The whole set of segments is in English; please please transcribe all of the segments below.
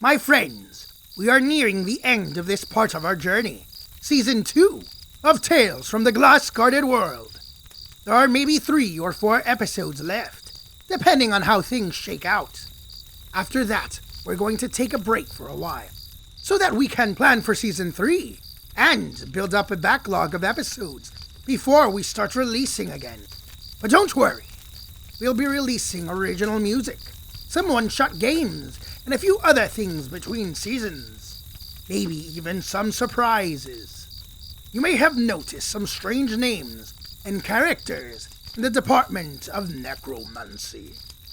My friends, we are nearing the end of this part of our journey. Season 2 of Tales from the Glass-Guarded World. There are maybe 3 or 4 episodes left, depending on how things shake out. After that, we're going to take a break for a while, so that we can plan for Season 3 and build up a backlog of episodes before we start releasing again. But don't worry, we'll be releasing original music, some one-shot games, and a few other things between seasons. Maybe even some surprises. You may have noticed some strange names and characters in the Department of Necromancy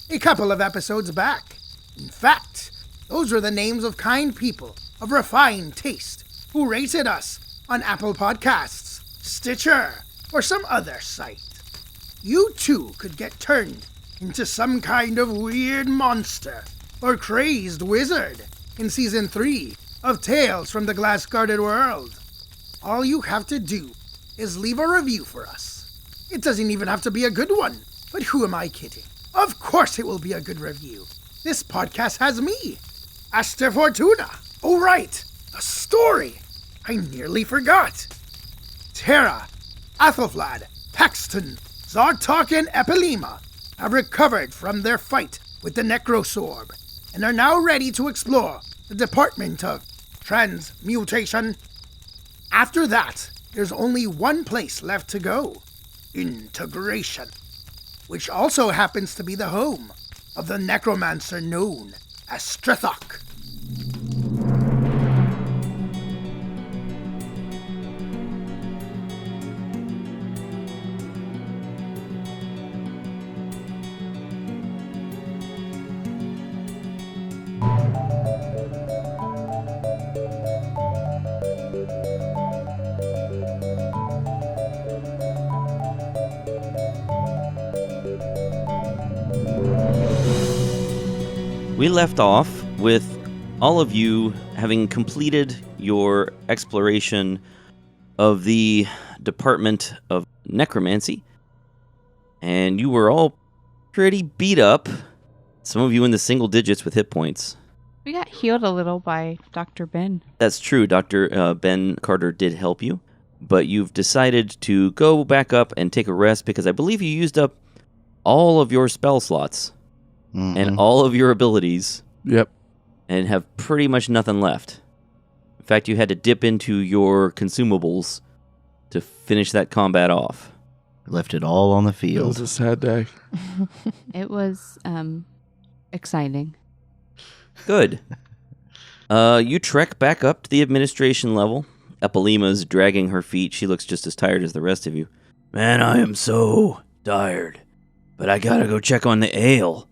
a couple of episodes back. In fact, those were the names of kind people of refined taste who rated us on Apple Podcasts, Stitcher, or some other site. You too could get turned into some kind of weird monster or crazed wizard in Season 3 of Tales from the Glass-Guarded World. All you have to do is leave a review for us. It doesn't even have to be a good one, but who am I kidding? Of course it will be a good review. This podcast has me, Aster Fortuna. Oh right, a story. I nearly forgot. Terra, Athelflaed, Paxton, Zartok, and Epilema have recovered from their fight with the Necrosorb and are now ready to explore the Department of Transmutation. After that, there's only one place left to go: Integration, which also happens to be the home of the necromancer known as Strethok. We left off with all of you having completed your exploration of the Department of Necromancy, and you were all pretty beat up, some of you in the single digits with hit points. We got healed a little by Dr. Ben. That's true, Dr. Ben Carter did help you, but you've decided to go back up and take a rest because I believe you used up all of your spell slots. Mm-hmm. And all of your abilities. Yep. And have pretty much nothing left. In fact, you had to dip into your consumables to finish that combat off. Left it all on the field. It was a sad day. It was exciting. Good. You trek back up to the administration level. Epilema's dragging her feet. She looks just as tired as the rest of you. Man, I am so tired. But I gotta go check on the ale.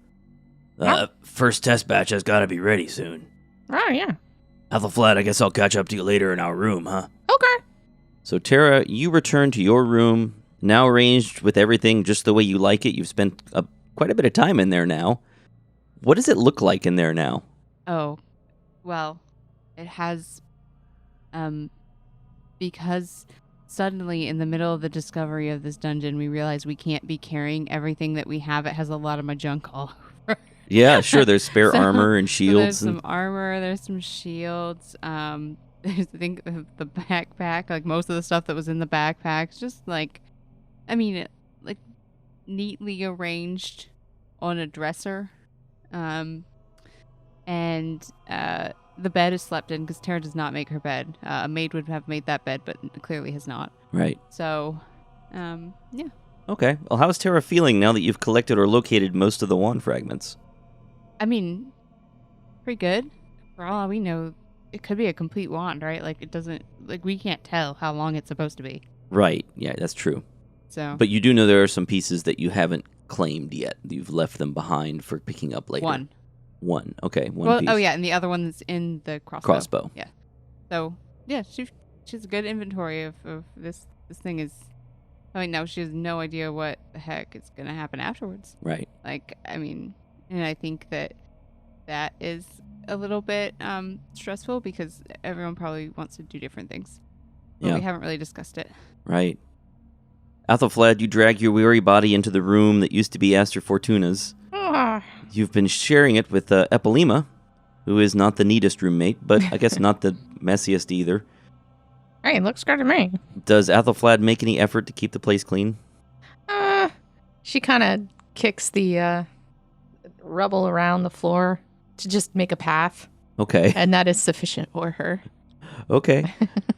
First test batch has got to be ready soon. Oh, yeah. Athelflaed, I guess I'll catch up to you later in our room, huh? Okay. So, Terra, you return to your room, now arranged with everything just the way you like it. You've spent quite a bit of time in there now. What does it look like in there now? Oh, well, it has, because suddenly in the middle of the discovery of this dungeon, we realize we can't be carrying everything that we have. It has a lot of my junk all over. Yeah, sure. There's spare armor and shields. So there's some armor. There's some shields. There's, I think, the backpack. Like most of the stuff that was in the backpack, just like, I mean, like neatly arranged on a dresser. And the bed is slept in because Tara does not make her bed. A maid would have made that bed, but clearly has not. Right. So, yeah. Okay. Well, how's Tara feeling now that you've collected or located most of the wand fragments? I mean, pretty good. For all we know, it could be a complete wand, right? Like, it doesn't, like, we can't tell how long it's supposed to be. Right. Yeah, that's true. So. But you do know there are some pieces that you haven't claimed yet. You've left them behind for picking up later. One. Okay, one piece. Oh, yeah, and the other one's in the crossbow. Yeah. So, yeah, she's a good inventory of this thing is. I mean, now she has no idea what the heck is going to happen afterwards. Right. Like, I mean, and I think that is a little bit stressful because everyone probably wants to do different things. But we haven't really discussed it. Right. Athelflaed, you drag your weary body into the room that used to be Aster Fortuna's. You've been sharing it with Epilema, who is not the neatest roommate, but I guess not the messiest either. Hey, looks good to me. Does Athelflaed make any effort to keep the place clean? She kind of kicks the rubble around the floor to just make a path, Okay. and that is sufficient for her. Okay.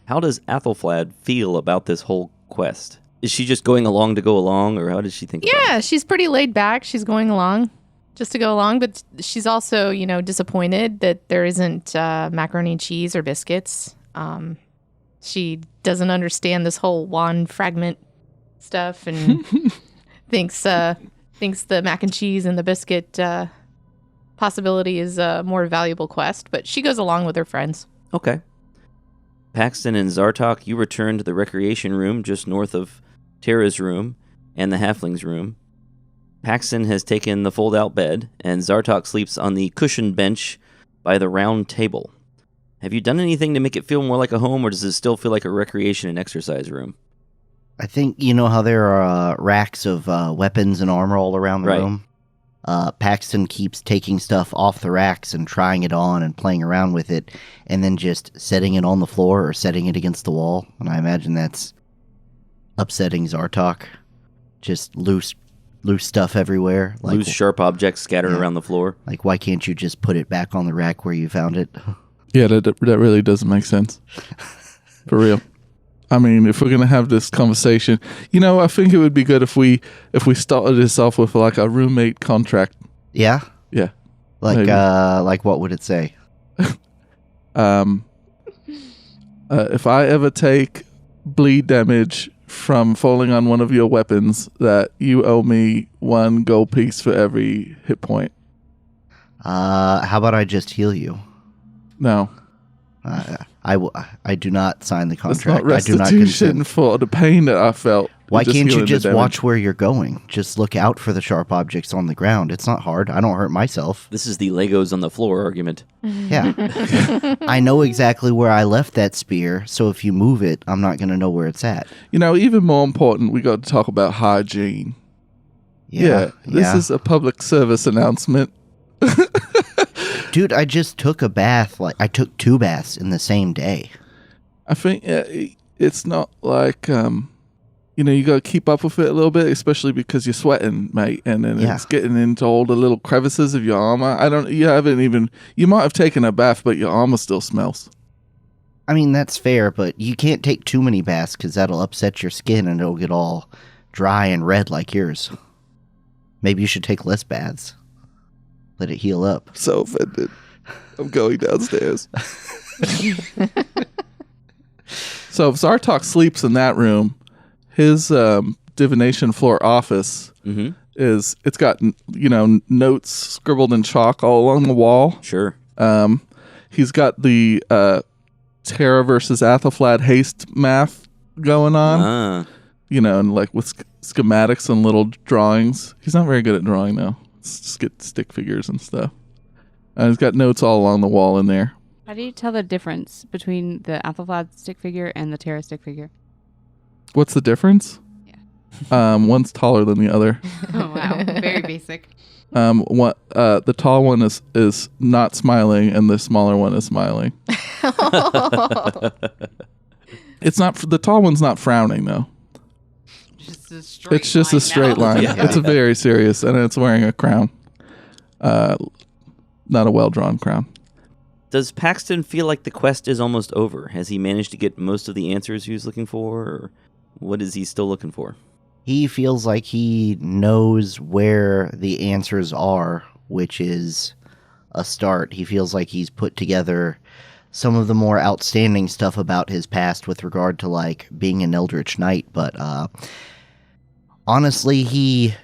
How does Athelflaed feel about this whole quest? Is she just going along to go along, or how does she think about it? Yeah, she's pretty laid back. She's going along just to go along, but she's also, disappointed that there isn't macaroni and cheese or biscuits. She doesn't understand this whole wand fragment stuff and thinks the mac and cheese and the biscuit possibility is a more valuable quest, but she goes along with her friends. Okay. Paxton and Zartok, you return to the recreation room just north of Tara's room and the halfling's room. Paxton has taken the fold-out bed, and Zartok sleeps on the cushioned bench by the round table. Have you done anything to make it feel more like a home, or does it still feel like a recreation and exercise room? I think you know how there are racks of weapons and armor all around the Right. room? Paxton keeps taking stuff off the racks and trying it on and playing around with it, and then just setting it on the floor or setting it against the wall. And I imagine that's upsetting Zartok. Just loose stuff everywhere. Loose, sharp objects scattered Yeah. around the floor. Like, why can't you just put it back on the rack where you found it? Yeah, that really doesn't make sense. For real. I mean, if we're going to have this conversation, I think it would be good if we started this off with like a roommate contract. Yeah? Yeah. Like, Maybe. like what would it say? If I ever take bleed damage from falling on one of your weapons, that you owe me 1 gold piece for every hit point. How about I just heal you? No, I do not sign the that's contract. not I do not restitution consent. for the pain that I felt. Why You're can't you healing the just damage. watch where you're going? Just look out for the sharp objects on the ground. It's not hard. I don't hurt myself. This is the Legos on the floor argument. Yeah. I know exactly where I left that spear, so if you move it, I'm not going to know where it's at. Even more important, we got to talk about hygiene. This is a public service announcement. Dude, I just took a bath. I took 2 baths in the same day. I think it's not like you got to keep up with it a little bit, especially because you're sweating, mate, and then Yeah. it's getting into all the little crevices of your armor. You might have taken a bath, but your armor still smells. I mean, that's fair, but you can't take too many baths because that'll upset your skin and it'll get all dry and red like yours. Maybe you should take less baths. Let it heal up. So offended. I'm going downstairs. So if Zartok sleeps in that room, his divination floor office Mm-hmm. it's got notes scribbled in chalk all along the wall. Sure. He's got the Terra versus Athelflaed haste math going on. And like with schematics and little drawings. He's not very good at drawing though. Just get stick figures and stuff. He's got notes all along the wall in there. How do you tell the difference between the Athelflaed stick figure and the Terra stick figure? What's the difference? Yeah. One's taller than the other. Oh, wow. Very basic. The tall one is not smiling, and the smaller one is smiling. It's not the tall one's not frowning though. Just a straight It's just a straight now. line. Yeah. It's a very serious, and it's wearing a crown. Not a well drawn crown. Does Paxton feel like the quest is almost over? Has he managed to get most of the answers he was looking for, or what is he still looking for? He feels like he knows where the answers are, which is a start. He feels like he's put together some of the more outstanding stuff about his past with regard to like being an Eldritch Knight, but honestly, he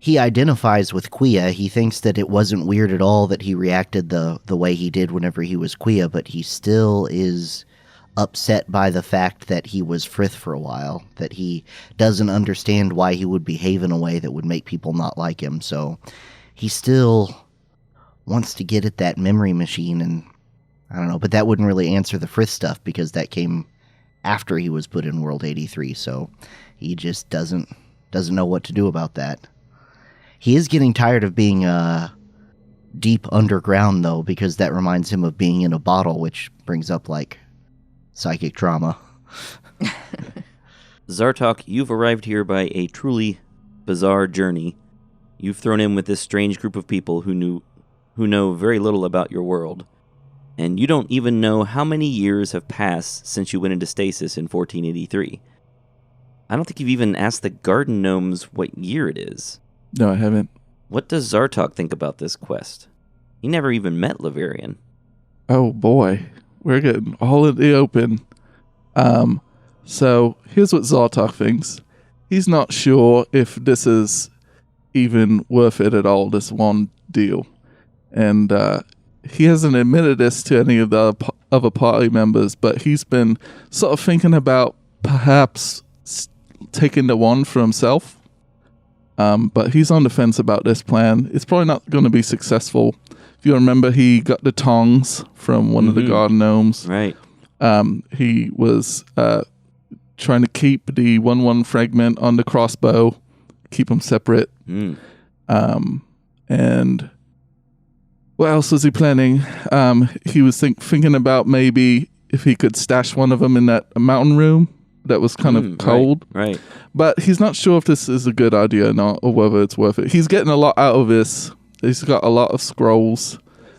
identifies with Quia. He thinks that it wasn't weird at all that he reacted the way he did whenever he was Quia, but he still is upset by the fact that he was Frith for a while, that he doesn't understand why he would behave in a way that would make people not like him. So he still wants to get at that memory machine, and I don't know, but that wouldn't really answer the Frith stuff because that came after he was put in World 83, so he just doesn't know what to do about that. He is getting tired of being deep underground, though, because that reminds him of being in a bottle, which brings up, like, psychic trauma. Zartok, you've arrived here by a truly bizarre journey. You've thrown in with this strange group of people who know very little about your world. And you don't even know how many years have passed since you went into stasis in 1483. I don't think you've even asked the garden gnomes what year it is. No, I haven't. What does Zartok think about this quest? He never even met Laverian. Oh boy, we're getting all in the open. So here's what Zartok thinks. He's not sure if this is even worth it at all, this one deal. And he hasn't admitted this to any of the other party members, but he's been sort of thinking about perhaps taking the wand for himself. But he's on the fence about this plan. It's probably not going to be successful. If you remember, he got the tongs from one of the garden gnomes. Right. He was trying to keep the 1/1 fragment on the crossbow, keep them separate. And what else was he planning? He was thinking about maybe if he could stash one of them in that mountain room that was kind of cold. Right. But he's not sure if this is a good idea or not, or whether it's worth it. He's getting a lot out of this. He's got a lot of scrolls,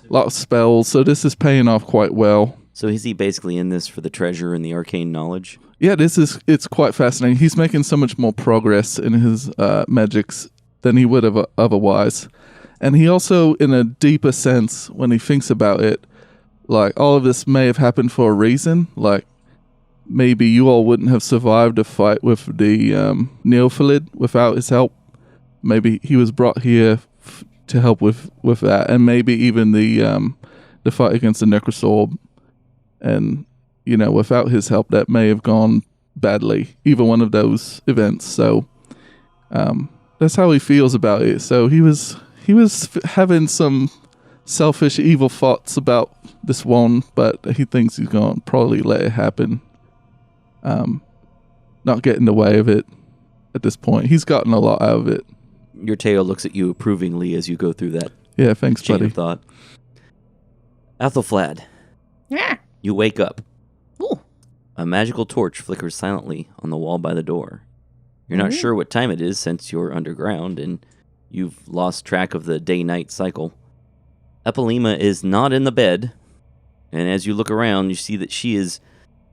a lot of spells, so this is paying off quite well. So is he basically in this for the treasure and the arcane knowledge? Yeah, it's quite fascinating. He's making so much more progress in his magics than he would have otherwise. And he also, in a deeper sense, when he thinks about it, like, all of this may have happened for a reason. Like, maybe you all wouldn't have survived a fight with the Neophyllid without his help. Maybe he was brought here to help with that. And maybe even the fight against the Necrosorb. And, you know, without his help, that may have gone badly. Either one of those events. So that's how he feels about it. So he was having some selfish, evil thoughts about this one, but he thinks he's going to probably let it happen. Not get in the way of it at this point. He's gotten a lot out of it. Your Teo looks at you approvingly as you go through that Yeah, thanks, chain buddy. of thought. Athelflad, Yeah. you wake up. Ooh. A magical torch flickers silently on the wall by the door. You're not sure what time it is since you're underground, and you've lost track of the day-night cycle. Epilema is not in the bed, and as you look around, you see that she is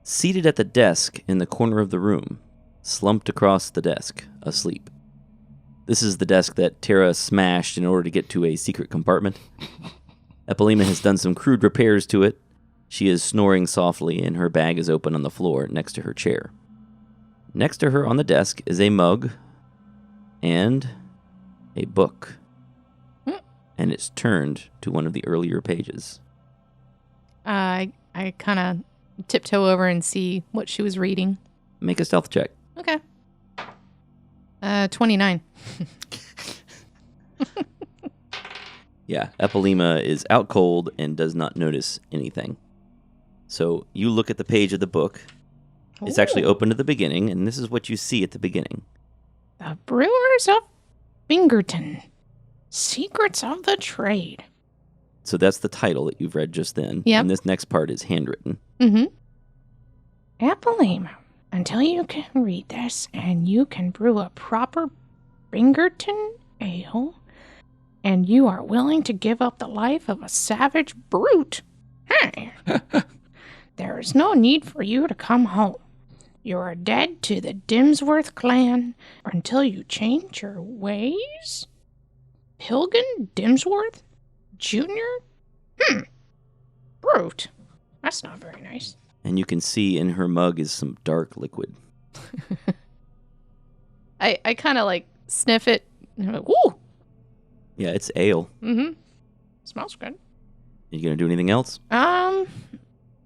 seated at the desk in the corner of the room, slumped across the desk, asleep. This is the desk that Tara smashed in order to get to a secret compartment. Epilema has done some crude repairs to it. She is snoring softly, and her bag is open on the floor next to her chair. Next to her on the desk is a mug and a book. And it's turned to one of the earlier pages. I kind of tiptoe over and see what she was reading. Make a stealth check. Okay. 29. Yeah, Epilema is out cold and does not notice anything. So you look at the page of the book. It's actually open to the beginning, and this is what you see at the beginning. The Brewers of Bingerton. Secrets of the Trade. So that's the title that you've read just then. Yep. And this next part is handwritten. Mm-hmm. Epilema, until you can read this and you can brew a proper Bingerton ale, and you are willing to give up the life of a savage brute, hey, there is no need for you to come home. You are dead to the Dimsworth clan until you change your ways? Pilgrim Dimsworth? Jr.? Brute. That's not very nice. And you can see in her mug is some dark liquid. I kind of like sniff it. And I'm like, ooh. Yeah, it's ale. Mm-hmm. Smells good. Are you going to do anything else? I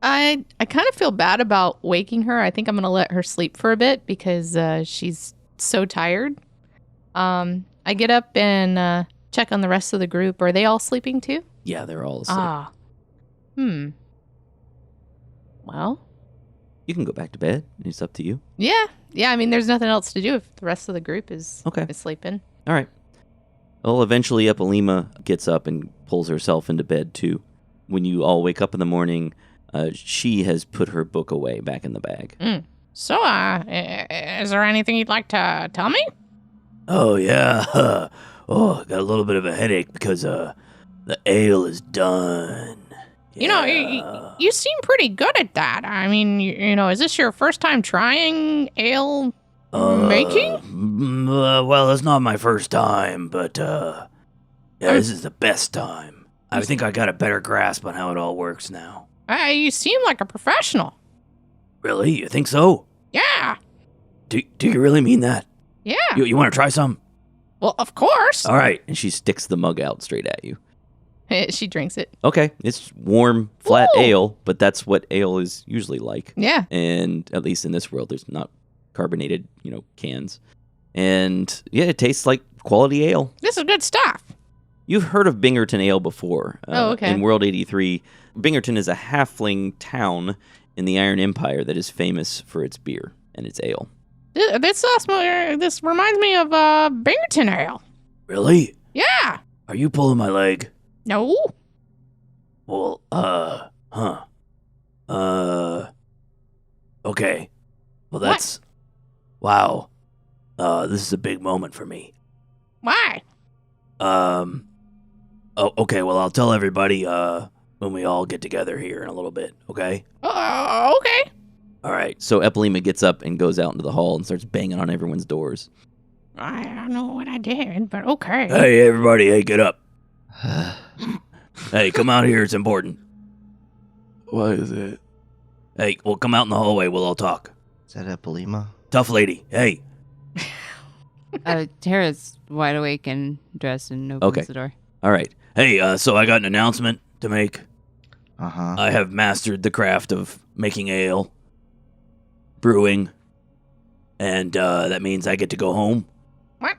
kind of feel bad about waking her. I think I'm going to let her sleep for a bit because she's so tired. I get up and check on the rest of the group. Are they all sleeping too? Yeah, they're all asleep. Well, You can go back to bed. It's up to you. yeah. I mean, there's nothing else to do if the rest of the group is Okay. sleeping. All right. Well, eventually Epilema gets up and pulls herself into bed, too. When you all wake up in the morning, she has put her book away back in the bag. So, is there anything you'd like to tell me? Oh, yeah. I got a little bit of a headache because the ale is done. You know, you seem pretty good at that. I mean, you know, is this your first time trying ale making? Well, it's not my first time, but this is the best time. I think I got a better grasp on how it all works now. You seem like a professional. Really? You think so? Yeah. Do you really mean that? Yeah. You want to try some? Well, of course. All right. And she sticks the mug out straight at you. She drinks it. Okay. It's warm, flat Ooh. ale, but that's what ale is usually like. Yeah. And at least in this world, there's not carbonated, cans. And yeah, it tastes like quality ale. This is good stuff. You've heard of Bingerton Ale before. Oh, okay. In World 83, Bingerton is a halfling town in the Iron Empire that is famous for its beer and its ale. This reminds me of Binghamton Ale. Really? Yeah. Are you pulling my leg? No. Well, okay. Well, that's... Wow. This is a big moment for me. Why? Oh, okay, well, I'll tell everybody, when we all get together here in a little bit, okay? Okay. All right. So Epilema gets up and goes out into the hall and starts banging on everyone's doors. I don't know what I did, but okay. Hey, everybody, hey, get up. Hey, come out here, it's important. What is it? Hey, well, come out in the hallway, we'll all talk. Is that Epilema? Tough lady, hey. Tara's wide awake and dressed and opens Okay. the door. All right. Hey, so I got an announcement to make. Uh-huh. I have mastered the craft of making ale, brewing, and that means I get to go home. What?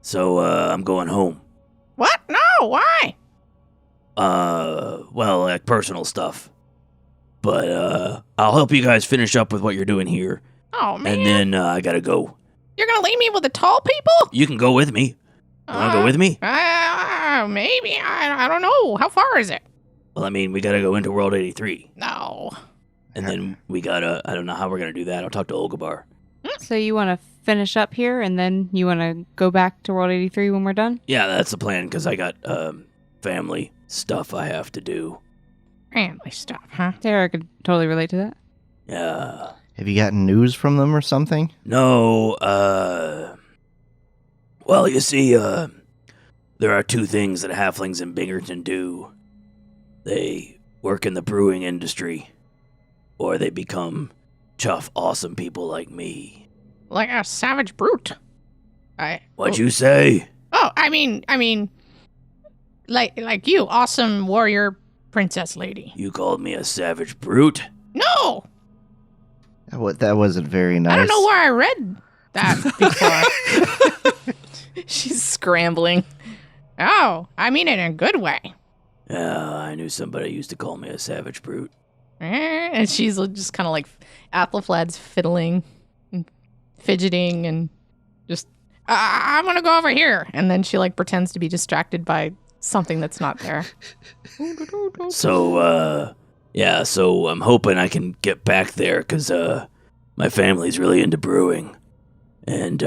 So I'm going home. What? No, why? Well, like personal stuff. But I'll help you guys finish up with what you're doing here, Oh, man. and then I gotta go. You're going to leave me with the tall people? You can go with me. You wanna go with me? Maybe. I don't know. How far is it? Well, I mean, we gotta go into World 83, No. and then we gotta. I don't know how we're gonna do that. I'll talk to Olgabar. So you want to finish up here and then you want to go back to World 83 when we're done? Yeah, that's the plan, because I got family stuff I have to do. Family stuff, huh? Tara could totally relate to that. Yeah. Have you gotten news from them or something? No, well, you see, there are two things that halflings in Bingerton do. They work in the brewing industry, or they become tough, awesome people like me. Like a savage brute. What'd you say? Oh, I mean, like you, awesome warrior princess lady. You called me a savage brute? No, That wasn't very nice. I don't know where I read that before. She's scrambling. Oh, I mean it in a good way. Yeah, I knew somebody used to call me a savage brute. And she's just kind of like Athlaflad's fiddling and fidgeting and just, I'm gonna go over here. and then she like pretends to be distracted by something that's not there. So, yeah, so I'm hoping I can get back there, because, my family's really into brewing. And,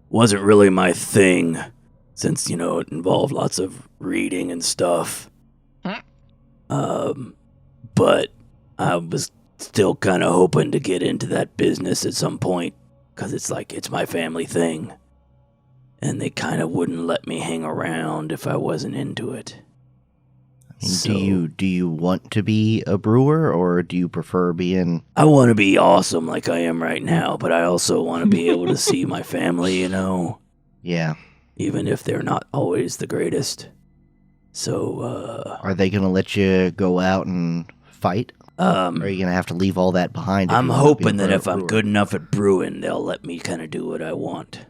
wasn't really my thing, since, it involved lots of reading and stuff. But I was still kind of hoping to get into that business at some point, because it's my family thing. And they kind of wouldn't let me hang around if I wasn't into it. I mean, do you want to be a brewer, or do you prefer being... I want to be awesome like I am right now, but I also want to be able to see my family, Yeah. even if they're not always the greatest. So, Are they going to let you go out and fight? Or are you going to have to leave all that behind? if I'm you wanna be a hoping that if I'm brewer? good enough at brewing, they'll let me kind of do what I want.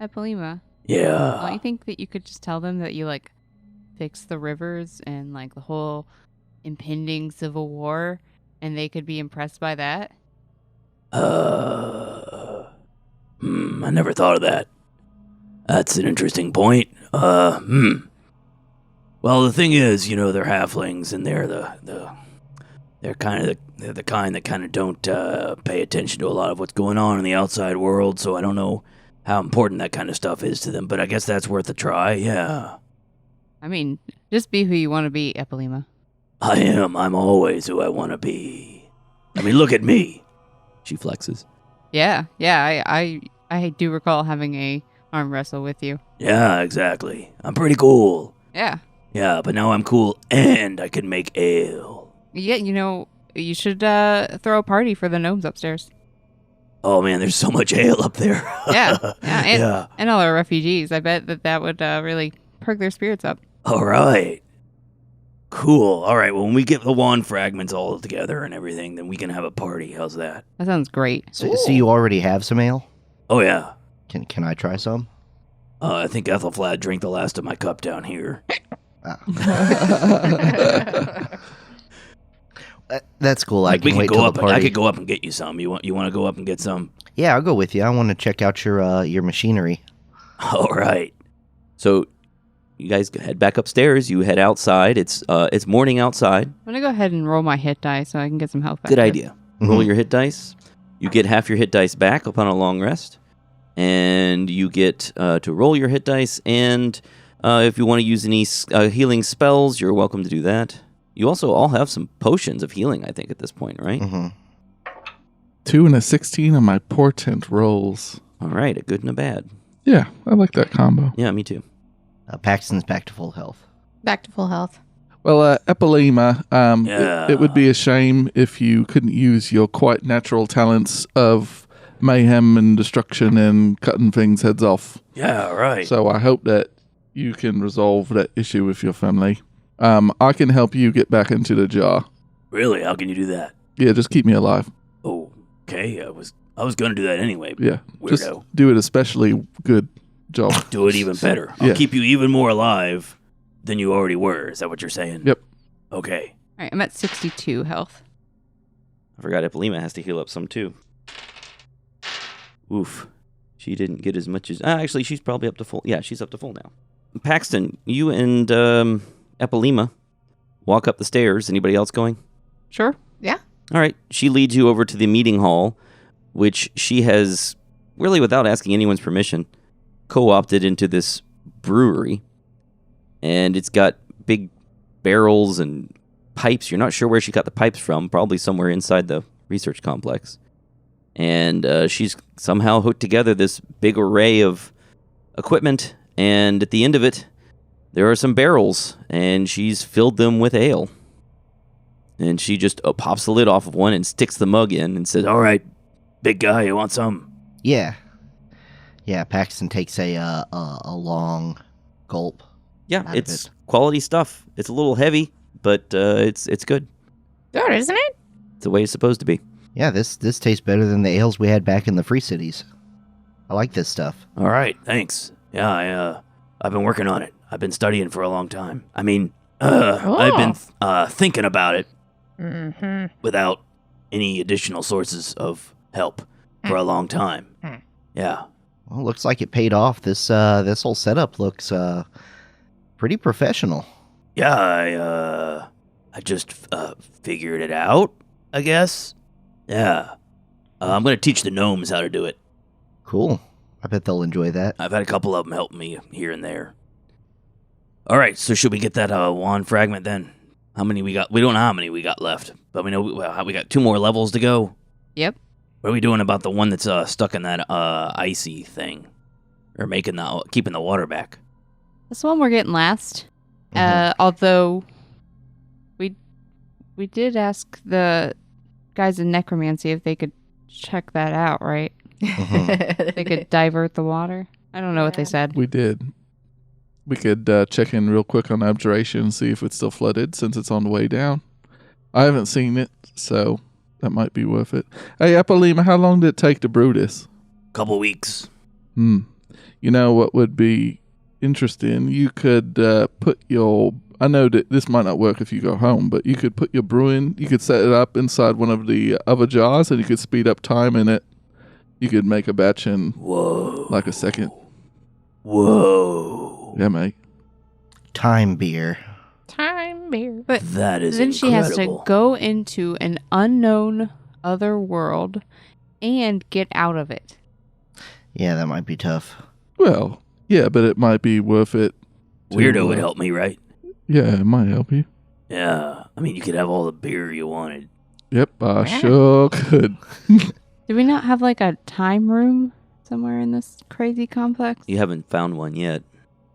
Epilema, don't Yeah. you think that you could just tell them that you like fix the rivers and like the whole impending civil war, and they could be impressed by that? I never thought of that. That's an interesting point. Well, the thing is, they're halflings, and they're they're the kind that kind of don't pay attention to a lot of what's going on in the outside world. So I don't know how important that kind of stuff is to them, but I guess that's worth a try. Yeah, I mean, just be who you want to be, Epilema. I am. I'm always who I want to be. I mean, look at me. She flexes. Yeah. I do recall having a arm wrestle with you. Yeah, exactly. I'm pretty cool. Yeah. Yeah, but now I'm cool and I can make ale. Yeah, you should throw a party for the gnomes upstairs. Oh man, there's so much ale up there. Yeah, and all our refugees. I bet that would really perk their spirits up. All right. Cool. All right, well, when we get the wand fragments all together and everything, then we can have a party. How's that? That sounds great. So you already have some ale? Oh yeah. Can I try some? I think Ethelflad drank the last of my cup down here. That's cool. I We can could wait go till up. the party. I could go up and get you some. You want to go up and get some? Yeah, I'll go with you. I want to check out your machinery. All right. So you guys head back upstairs. You head outside. It's morning outside. I'm gonna go ahead and roll my hit die so I can get some health back. Good idea. Roll Mhm. your hit dice. You get half your hit dice back upon a long rest. And you get to roll your hit dice. And if you want to use any healing spells, you're welcome to do that. You also all have some potions of healing, I think, at this point, right? Mm-hmm. 2 and a 16 on my portent rolls. All right, a good and a bad. Yeah, I like that combo. Yeah, me too. Paxton's back to full health. Back to full health. Well, Epilema, Yeah. it would be a shame if you couldn't use your quite natural talents of mayhem and destruction and cutting things heads off. Yeah, right. So I hope that you can resolve that issue with your family. I can help you get back into the jar. Really? How can you do that? Yeah, just keep me alive. Oh, okay. I was gonna do that anyway. Yeah, just Weirdo. do it especially good job. Do it even better. I'll Yeah. keep you even more alive than you already were. Is that what you're saying? Yep. Okay. All right, I'm at 62 health. I forgot Epilema has to heal up some too. Oof. She didn't get as much as... actually, she's probably up to full. Yeah, she's up to full now. Paxton, you and Epilema walk up the stairs. Anybody else going? Sure. All right. She leads you over to the meeting hall, which she has, really without asking anyone's permission, co-opted into this brewery. And it's got big barrels and pipes. You're not sure where she got the pipes from, probably somewhere inside the research complex. And she's somehow hooked together this big array of equipment. And at the end of it, there are some barrels, and she's filled them with ale. And she just pops the lid off of one and sticks the mug in and says, All right, big guy, you want some? Yeah. Yeah, Paxton takes a long gulp. yeah, Out of it's it. quality stuff. It's a little heavy, but it's good. Good, isn't it? It's the way it's supposed to be. Yeah, this tastes better than the ales we had back in the Free Cities. I like this stuff. All right, thanks. Yeah, I've been working on it. I've been studying for a long time. I mean, I've been thinking about it Mm-hmm. without any additional sources of help for a long time. Yeah. Well, looks like it paid off. This whole setup looks pretty professional. Yeah, I just figured it out, I guess. Yeah. I'm going to teach the gnomes how to do it. Cool. I bet they'll enjoy that. I've had a couple of them help me here and there. All right, so should we get that wand fragment then? How many we got? We don't know how many we got left, but we know we got 2 more levels to go. Yep. What are we doing about the one that's stuck in that icy thing, or keeping the water back? That's the one we're getting last. Mhm. Although we did ask the guys in necromancy if they could check that out, right? They could divert the water. I don't know what they said. We did. We could check in real quick on abjuration and see if it's still flooded since it's on the way down. I haven't seen it, so that might be worth it. Hey, Epilema, how long did it take to brew this? Couple weeks. You know what would be interesting? You could put your... I know that this might not work if you go home, but you could put your brewing... You could set it up inside one of the other jars, and you could speed up time in it. You could make a batch in Whoa. like a second. Whoa. Yeah, mate. Time beer. Time beer. But That is then she has to incredible. go into an unknown other world and get out of it. Yeah, that might be tough. Well, yeah, but it might be worth it. Weirdo would help me, right? Yeah, it might help you. Yeah. I mean, you could have all the beer you wanted. Yep, I sure could. Do we not have like a time room somewhere in this crazy complex? You haven't found one yet.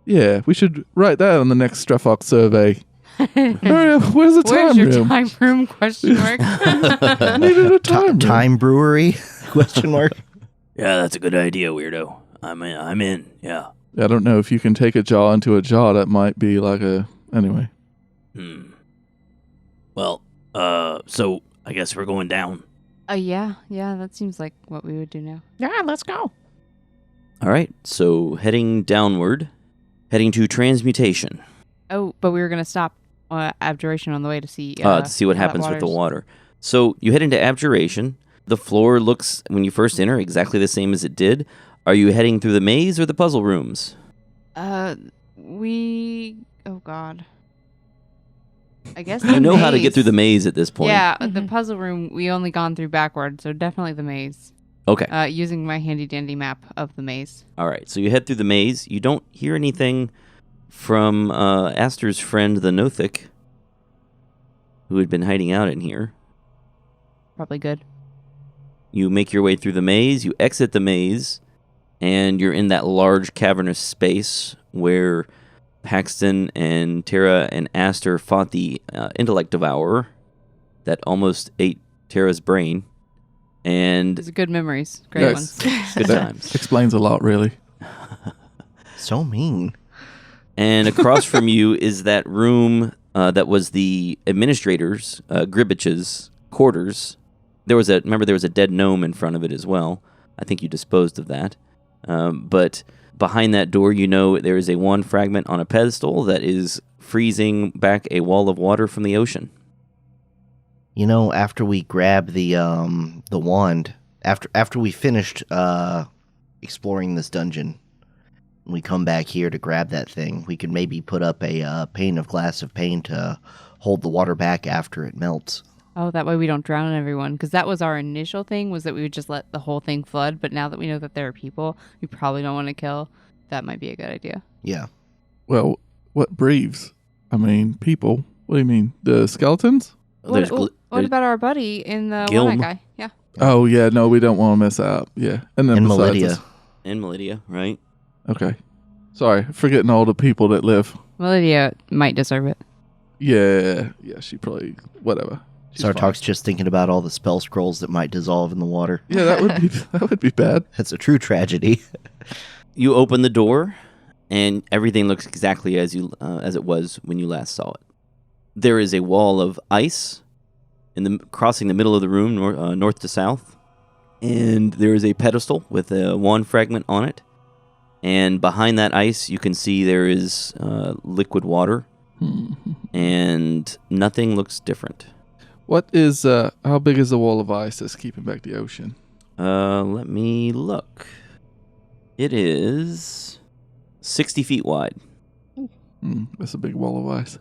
Yeah, we should write that on the next Streffox survey. Hurry up, where's the time Where's your room? time room? Question mark. Needed a time room. Time brewery? Question mark. Yeah, that's a good idea, weirdo. I'm in. Yeah. I don't know if you can take a jaw into a jaw. That might be like a... Anyway. Well, so I guess we're going down. Yeah, that seems like what we would do now. Yeah, let's go. All right, so heading downward, heading to transmutation Oh, but we were gonna stop abjuration on the way to see to see what how that happens with the water's- water. So you head into abjuration. The floor looks, when you first enter, exactly the same as it did. Are you heading through the maze or the puzzle rooms? Oh God. I guess You the know how to get maze. through the maze at this point. Yeah, the puzzle room we only gone through backwards, so definitely the maze. Okay. Using my handy dandy map of the maze. All right, so you head through the maze. You don't hear anything from Aster's friend, the Nothic, who had been hiding out in here. Probably good. You make your way through the maze, you exit the maze, and you're in that large cavernous space where Paxton and Tara and Aster fought the intellect devourer that almost ate Tara's brain. And These are good memories. Great Yes. ones. good times. Explains a lot, really. So mean. And across from you is that room that was the administrator's, Gribbich's quarters. There was a dead gnome in front of it as well. I think you disposed of that. But behind that door, there is a one fragment on a pedestal that is freezing back a wall of water from the ocean. After we grab the wand, after we finished exploring this dungeon, we come back here to grab that thing. We could maybe put up a pane of glass of pain to hold the water back after it melts. Oh, that way we don't drown everyone. Because that was our initial thing, was that we would just let the whole thing flood. But now that we know that there are people we probably don't want to kill, that might be a good idea. Yeah. Well, what breathes? I mean, people. What do you mean? The skeletons? What about our buddy in the Gilm. one-eyed guy? Yeah. Oh, yeah, no, we don't want to mess that up. Yeah. And then And besides Melidia. us- And Melidia, right? Okay. Sorry, forgetting all the people that live. Lydia might deserve it. Yeah, she probably, whatever. She's fine. Sartok's just thinking about all the spell scrolls that might dissolve in the water. Yeah, that would be bad. That's a true tragedy. You open the door, and everything looks exactly as it was when you last saw it. There is a wall of ice crossing the middle of the room, north to south, and there is a pedestal with a wand fragment on it. And behind that ice, you can see there is liquid water, and nothing looks different. What is, how big is the wall of ice that's keeping back the ocean? Let me look. It is 60 feet wide. That's a big wall of ice.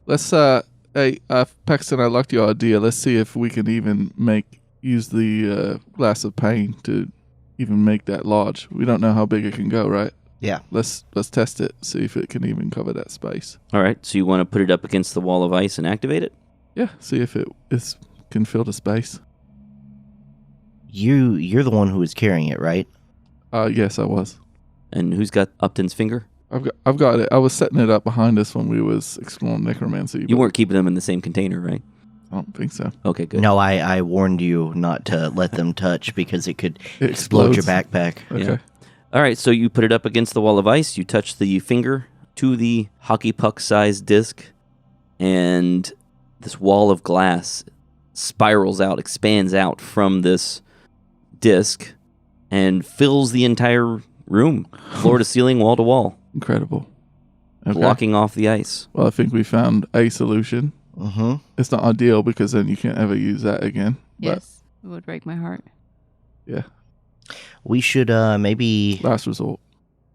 Let's, hey, Paxton, I liked your idea. Let's see if we can even use the glass of pain to even make that large. We don't know how big it can go, right? Yeah. Let's test it, see if it can even cover that space. All right, so you want to put it up against the wall of ice and activate it? Yeah, see if it can fill the space. You're the one who was carrying it, right? Yes, I was. And who's got Upton's finger? I've got it. I was setting it up behind us when we was exploring necromancy. You but weren't keeping them in the same container, right? I don't think so. Okay, good. No, I warned you not to let them touch because it could explode your explodes. backpack. Okay. Yeah. All right, so you put it up against the wall of ice. You touch the finger to the hockey puck-sized disc, and this wall of glass spirals out, expands out from this disc, and fills the entire room, floor to ceiling, wall to wall, Incredible. Okay. blocking off the ice. Well, I think we found a solution. Mm-hmm. It's not ideal because then you can't ever use that again. Yes. It would break my heart. But yeah, We should maybe last resort.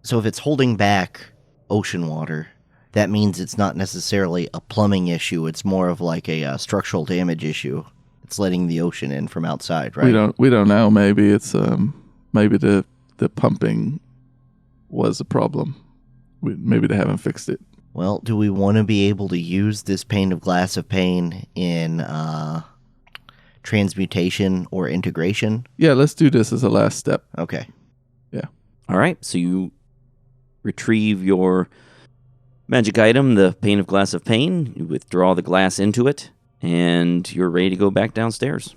So if it's holding back ocean water, that means it's not necessarily a plumbing issue. It's more of like a structural damage issue. It's letting the ocean in from outside, right? We don't know. Maybe it's maybe the pumping was a problem. Maybe they haven't fixed it. Well, do we want to be able to use this pane of glass of pain in transmutation or integration? Yeah, let's do this as a last step. Okay. All right, so you retrieve your magic item, the pane of glass of pain. You withdraw the glass into it, and you're ready to go back downstairs.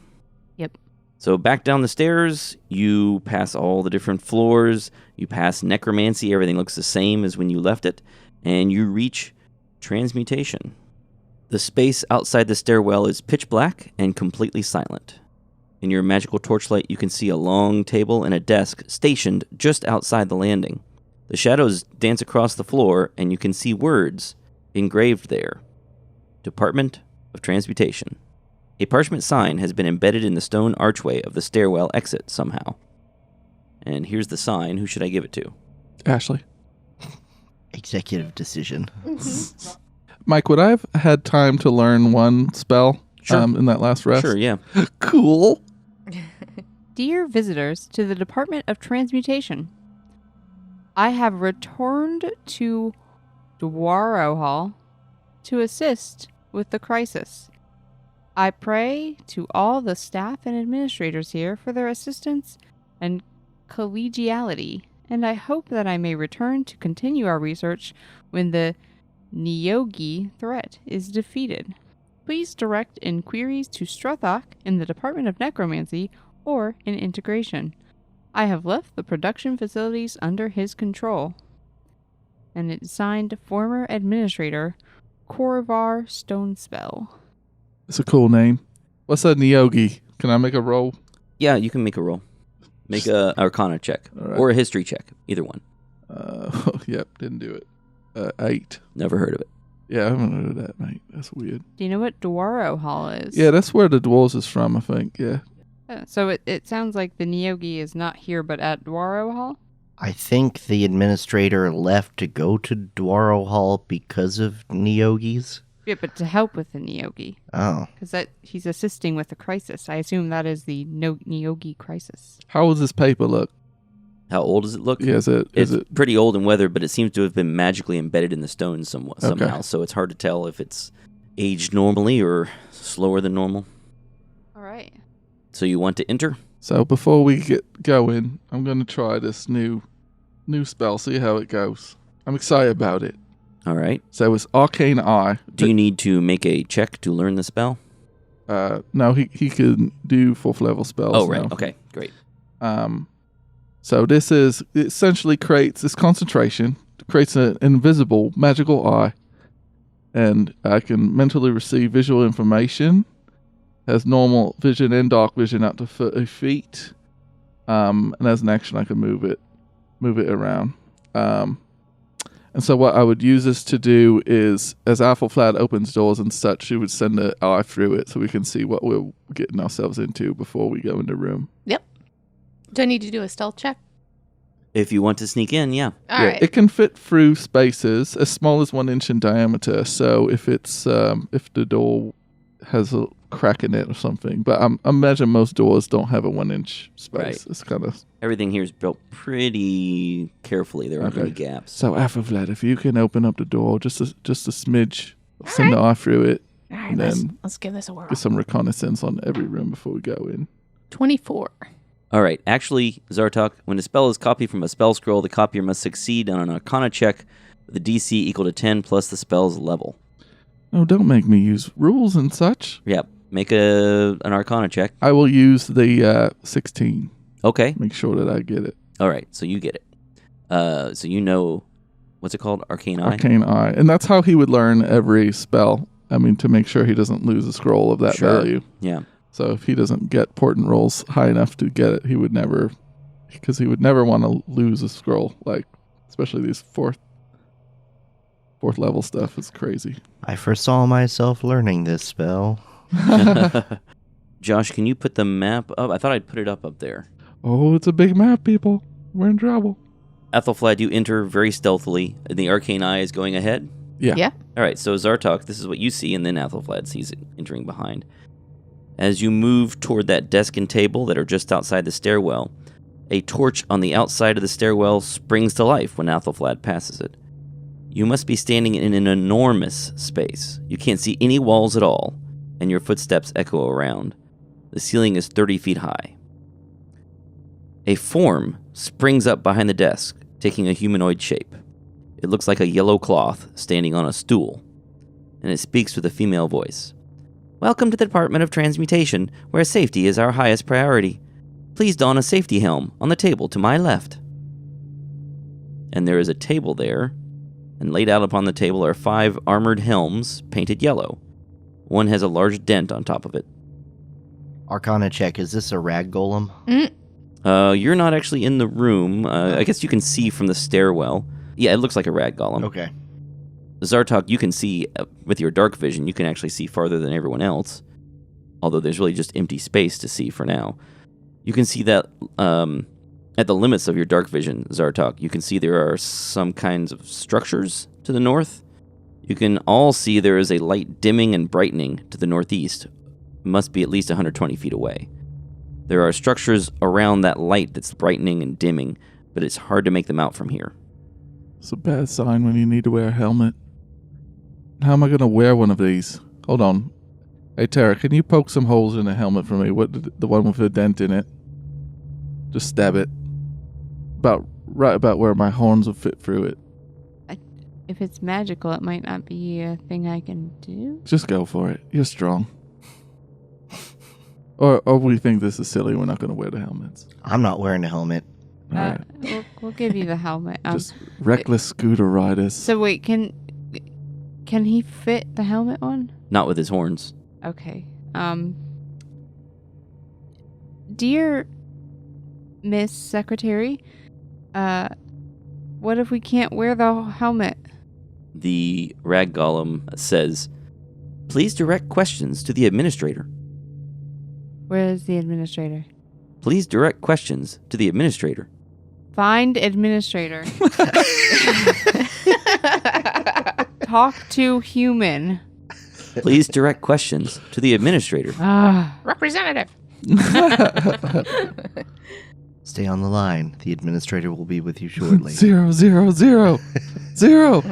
Yep. So back down the stairs, you pass all the different floors. You pass necromancy. Everything looks the same as when you left it. And you reach transmutation. The space outside the stairwell is pitch black and completely silent. In your magical torchlight, you can see a long table and a desk stationed just outside the landing. The shadows dance across the floor, and you can see words engraved there. Department of Transmutation. A parchment sign has been embedded in the stone archway of the stairwell exit somehow. And here's the sign. Who should I give it to? Ashley. Executive decision. Mike, would I have had time to learn one spell in that last rest? Sure, yeah. Cool. Dear visitors to the Department of Transmutation, I have returned to Dwaro Hall to assist with the crisis. I pray to all the staff and administrators here for their assistance and collegiality, and I hope that I may return to continue our research when the Nyogi threat is defeated. Please direct inquiries to Struthok in the Department of Necromancy or in Integration. I have left the production facilities under his control. And it's signed former administrator Korvar Stonespell. It's a cool name. What's a Nyogi? Can I make a roll? Yeah, you can make a roll. Make a Arcana check. Right. Or a History check. Either one. Yep, didn't do it. 8. Never heard of it. Yeah, I haven't heard of that, mate. That's weird. Do you know what Dwaro Hall is? Yeah, that's where the dwarves is from, I think. Yeah. So it sounds like the Nyogi is not here but at Dwaro Hall? I think the administrator left to go to Dwaro Hall because of Neogis. Yeah, but to help with the Nyogi. Oh. Because he's assisting with the crisis. I assume that is the Nyogi crisis. How does this paper look? How old does it look? Yeah, It's pretty old and weathered, but it seems to have been magically embedded in the stone somehow. So it's hard to tell if it's aged normally or slower than normal. All right. So you want to enter? So before we get going, I'm going to try this new spell, see how it goes. I'm excited about it. All right. So it's Arcane Eye. Do you need to make a check to learn the spell? No, he can do 4th level spells. Oh, right. now. Okay, great. So this it essentially creates this concentration, creates an invisible magical eye, and I can mentally receive visual information, has normal vision and dark vision up to 30 feet, and as an action I can move it around. And so what I would use this to do is, as Athelflaed opens doors and such, she would send an eye through it so we can see what we're getting ourselves into before we go in the room. Yep. Do I need to do a stealth check? If you want to sneak in, yeah. All right. It can fit through spaces as small as 1 inch in diameter. So if it's if the door has a crack in it or something, but I imagine most doors don't have a 1 inch space. Right. It's kind of Everything here is built pretty carefully. There aren't any gaps. so. Athelflaed, if you can open up the door just a smidge, send the eye through it, All right, and then let's give this a whirl. get some reconnaissance on every room before we go in. 24. All right. Actually, Zartok, when a spell is copied from a spell scroll, the copier must succeed on an Arcana check with a DC equal to 10 plus the spell's level. Oh, don't make me use rules and such. Yep. Make an Arcana check. I will use the 16. Okay. Make sure that I get it. All right. So you get it. So you know, what's it called? Arcane Eye? Arcane Eye. And that's how he would learn every spell. I mean, to make sure he doesn't lose a scroll of that Sure. value. Yeah. So if he doesn't get portent rolls high enough to get it, he would never want to lose a scroll. Like, especially these fourth level stuff is crazy. I foresaw myself learning this spell. Josh, can you put the map up? I thought I'd put it up there. Oh, it's a big map, people. We're in trouble. Ethelflad, you enter very stealthily, and the arcane eye is going ahead. Yeah. All right, so Zartok, this is what you see, and then Ethelflad sees it entering behind. As you move toward that desk and table that are just outside the stairwell, a torch on the outside of the stairwell springs to life when Ethelflad passes it. You must be standing in an enormous space. You can't see any walls at all, and your footsteps echo around. The ceiling is 30 feet high. A form springs up behind the desk, taking a humanoid shape. It looks like a yellow cloth standing on a stool, and it speaks with a female voice. Welcome to the Department of Transmutation, where safety is our highest priority. Please don a safety helm on the table to my left. And there is a table there, and laid out upon the table are 5 armored helms painted yellow. One has a large dent on top of it. Arcana check, is this a rag golem? You're not actually in the room. I guess you can see from the stairwell. Yeah, it looks like a rag golem. Okay. Zartok, you can see, with your dark vision, you can actually see farther than everyone else. Although there's really just empty space to see for now. You can see that at the limits of your dark vision, Zartok, you can see there are some kinds of structures to the north. You can all see there is a light dimming and brightening to the northeast. It must be at least 120 feet away. There are structures around that light that's brightening and dimming, but it's hard to make them out from here. It's a bad sign when you need to wear a helmet. How am I going to wear one of these? Hold on. Hey, Tara, can you poke some holes in the helmet for me? The one with the dent in it? Just stab it. Right about where my horns will fit through it. If it's magical, it might not be a thing I can do. Just go for it. You're strong. Or we think this is silly. We're not going to wear the helmets. I'm not wearing a helmet. All right. We'll give you the helmet. Just reckless scooter riders. So wait, can he fit the helmet on? Not with his horns. Okay. Dear Miss Secretary, what if we can't wear the helmet? The rag golem says, please direct questions to the administrator. Where is the administrator? Please direct questions to the administrator. Find administrator. Talk to human. Please direct questions to the administrator. Representative. Stay on the line. The administrator will be with you shortly. 0, 0, 0, 0.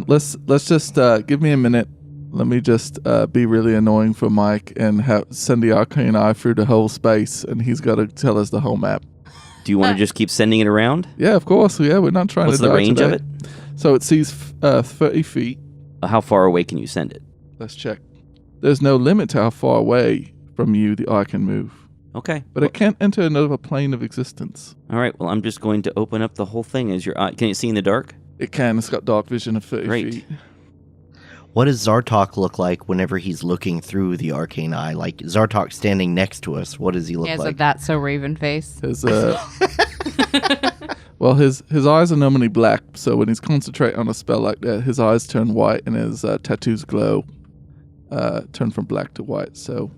Let's just give me a minute. Let me just be really annoying for Mike and send the arcane eye through the whole space, and he's got to tell us the whole map. Do you want to just keep sending it around? Yeah, of course. Yeah, we're not trying What's to. What's the range today. of it? So it sees 30 feet. How far away can you send it? Let's check. There's no limit to how far away from you the eye can move. Okay. But it can't enter another plane of existence. All right. Well, I'm just going to open up the whole thing as your eye. Can you see in the dark? It can. It's got dark vision of 30 Great. feet. What does Zartok look like whenever he's looking through the arcane eye? Like Zartok standing next to us, what does he look He has a like? that's so raven face. His well, his eyes are normally black, so when he's concentrating on a spell like that, his eyes turn white and his tattoos glow, turn from black to white. So,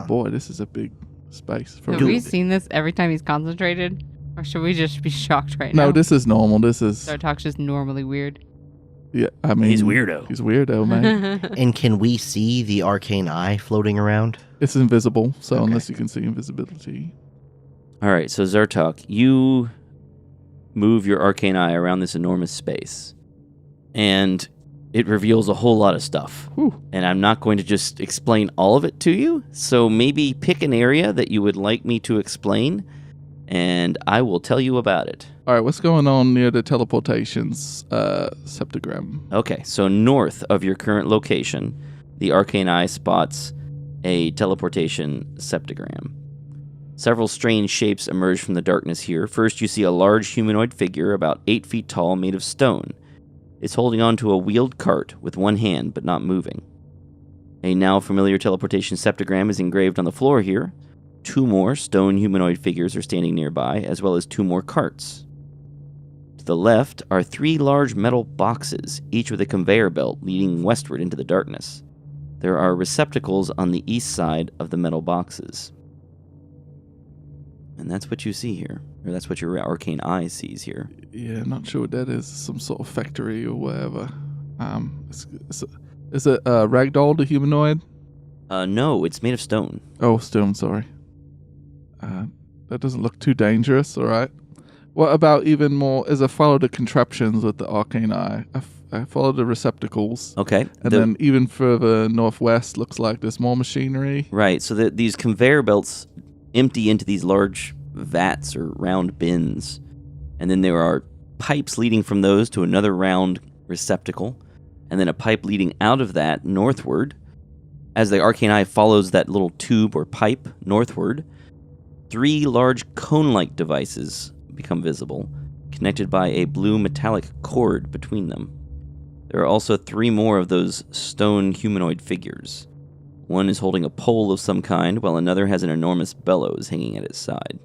boy, this is a big space. Have we seen this every time he's concentrated? Or should we just be shocked right now? No, this is normal. This is... Zartok's just normally weird. Yeah, I mean... He's weirdo. He's weirdo, man. And can we see the arcane eye floating around? It's invisible, so Okay. unless you can see invisibility. All right. So Zartok, you move your arcane eye around this enormous space, and it reveals a whole lot of stuff. Whew. And I'm not going to just explain all of it to you. So maybe pick an area that you would like me to explain, and I will tell you about it. All right, what's going on near the teleportations septogram? Okay, so north of your current location, the arcane eye spots a teleportation septogram. Several strange shapes emerge from the darkness here. First, you see a large humanoid figure about 8 feet tall made of stone. It's holding onto a wheeled cart with one hand, but not moving. A now familiar teleportation septogram is engraved on the floor here. 2 more stone humanoid figures are standing nearby, as well as 2 more carts. To the left are 3 large metal boxes, each with a conveyor belt leading westward into the darkness. There are receptacles on the east side of the metal boxes. And that's what you see here. Or that's what your arcane eye sees here. Yeah, not sure what that is. Some sort of factory or whatever. Is it Ragdoll, the humanoid? No, it's made of stone. Oh, stone, sorry. That doesn't look too dangerous, alright. What about even more, as I follow the contraptions with the arcane eye, I follow the receptacles. Okay. And then even further northwest looks like there's more machinery. Right, so these conveyor belts empty into these large vats or round bins. And then there are pipes leading from those to another round receptacle. And then a pipe leading out of that northward. As the arcane eye follows that little tube or pipe northward, 3 large cone-like devices become visible, connected by a blue metallic cord between them. There are also 3 more of those stone humanoid figures. One is holding a pole of some kind, while another has an enormous bellows hanging at its side.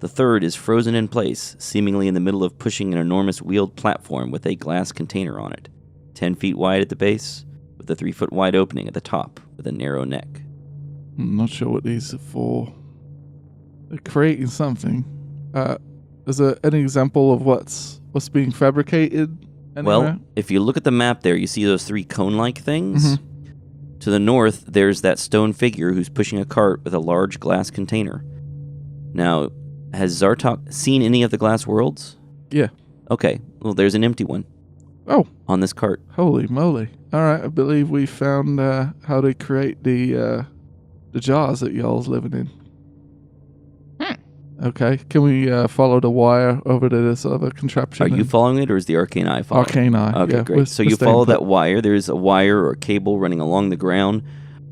The third is frozen in place, seemingly in the middle of pushing an enormous wheeled platform with a glass container on it, 10 feet wide at the base, with a 3-foot wide opening at the top, with a narrow neck. I'm not sure what these are for. They're creating something. Is there an example of what's being fabricated anywhere? Well, if you look at the map there, you see those 3 cone-like things? Mm-hmm. To the north, there's that stone figure who's pushing a cart with a large glass container. Now, has Zartok seen any of the glass worlds? Yeah. Okay, well, there's an empty one. Oh. On this cart. Holy moly. Alright, I believe we found how to create the jars that y'all's living in. Okay, can we follow the wire over to this other contraption? Are you following it, or is the arcane eye following? Arcane eye. Okay, yeah, great. So you follow that wire. There's a wire or cable running along the ground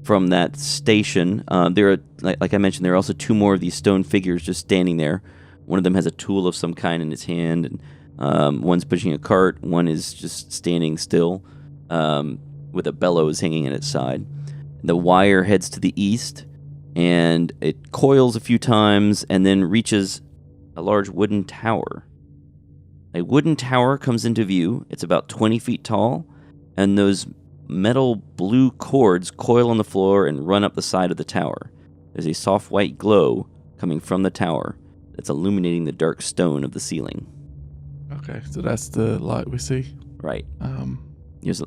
from that station. There are, like I mentioned, there are also 2 more of these stone figures just standing there. One of them has a tool of some kind in its hand, and one's pushing a cart. One is just standing still, with a bellows hanging at its side. The wire heads to the east, and it coils a few times and then reaches a large wooden tower. A wooden tower comes into view. It's about 20 feet tall, and those metal blue cords coil on the floor and run up the side of the tower. There's a soft white glow coming from the tower that's illuminating the dark stone of the ceiling. Okay, so that's the light we see. Right.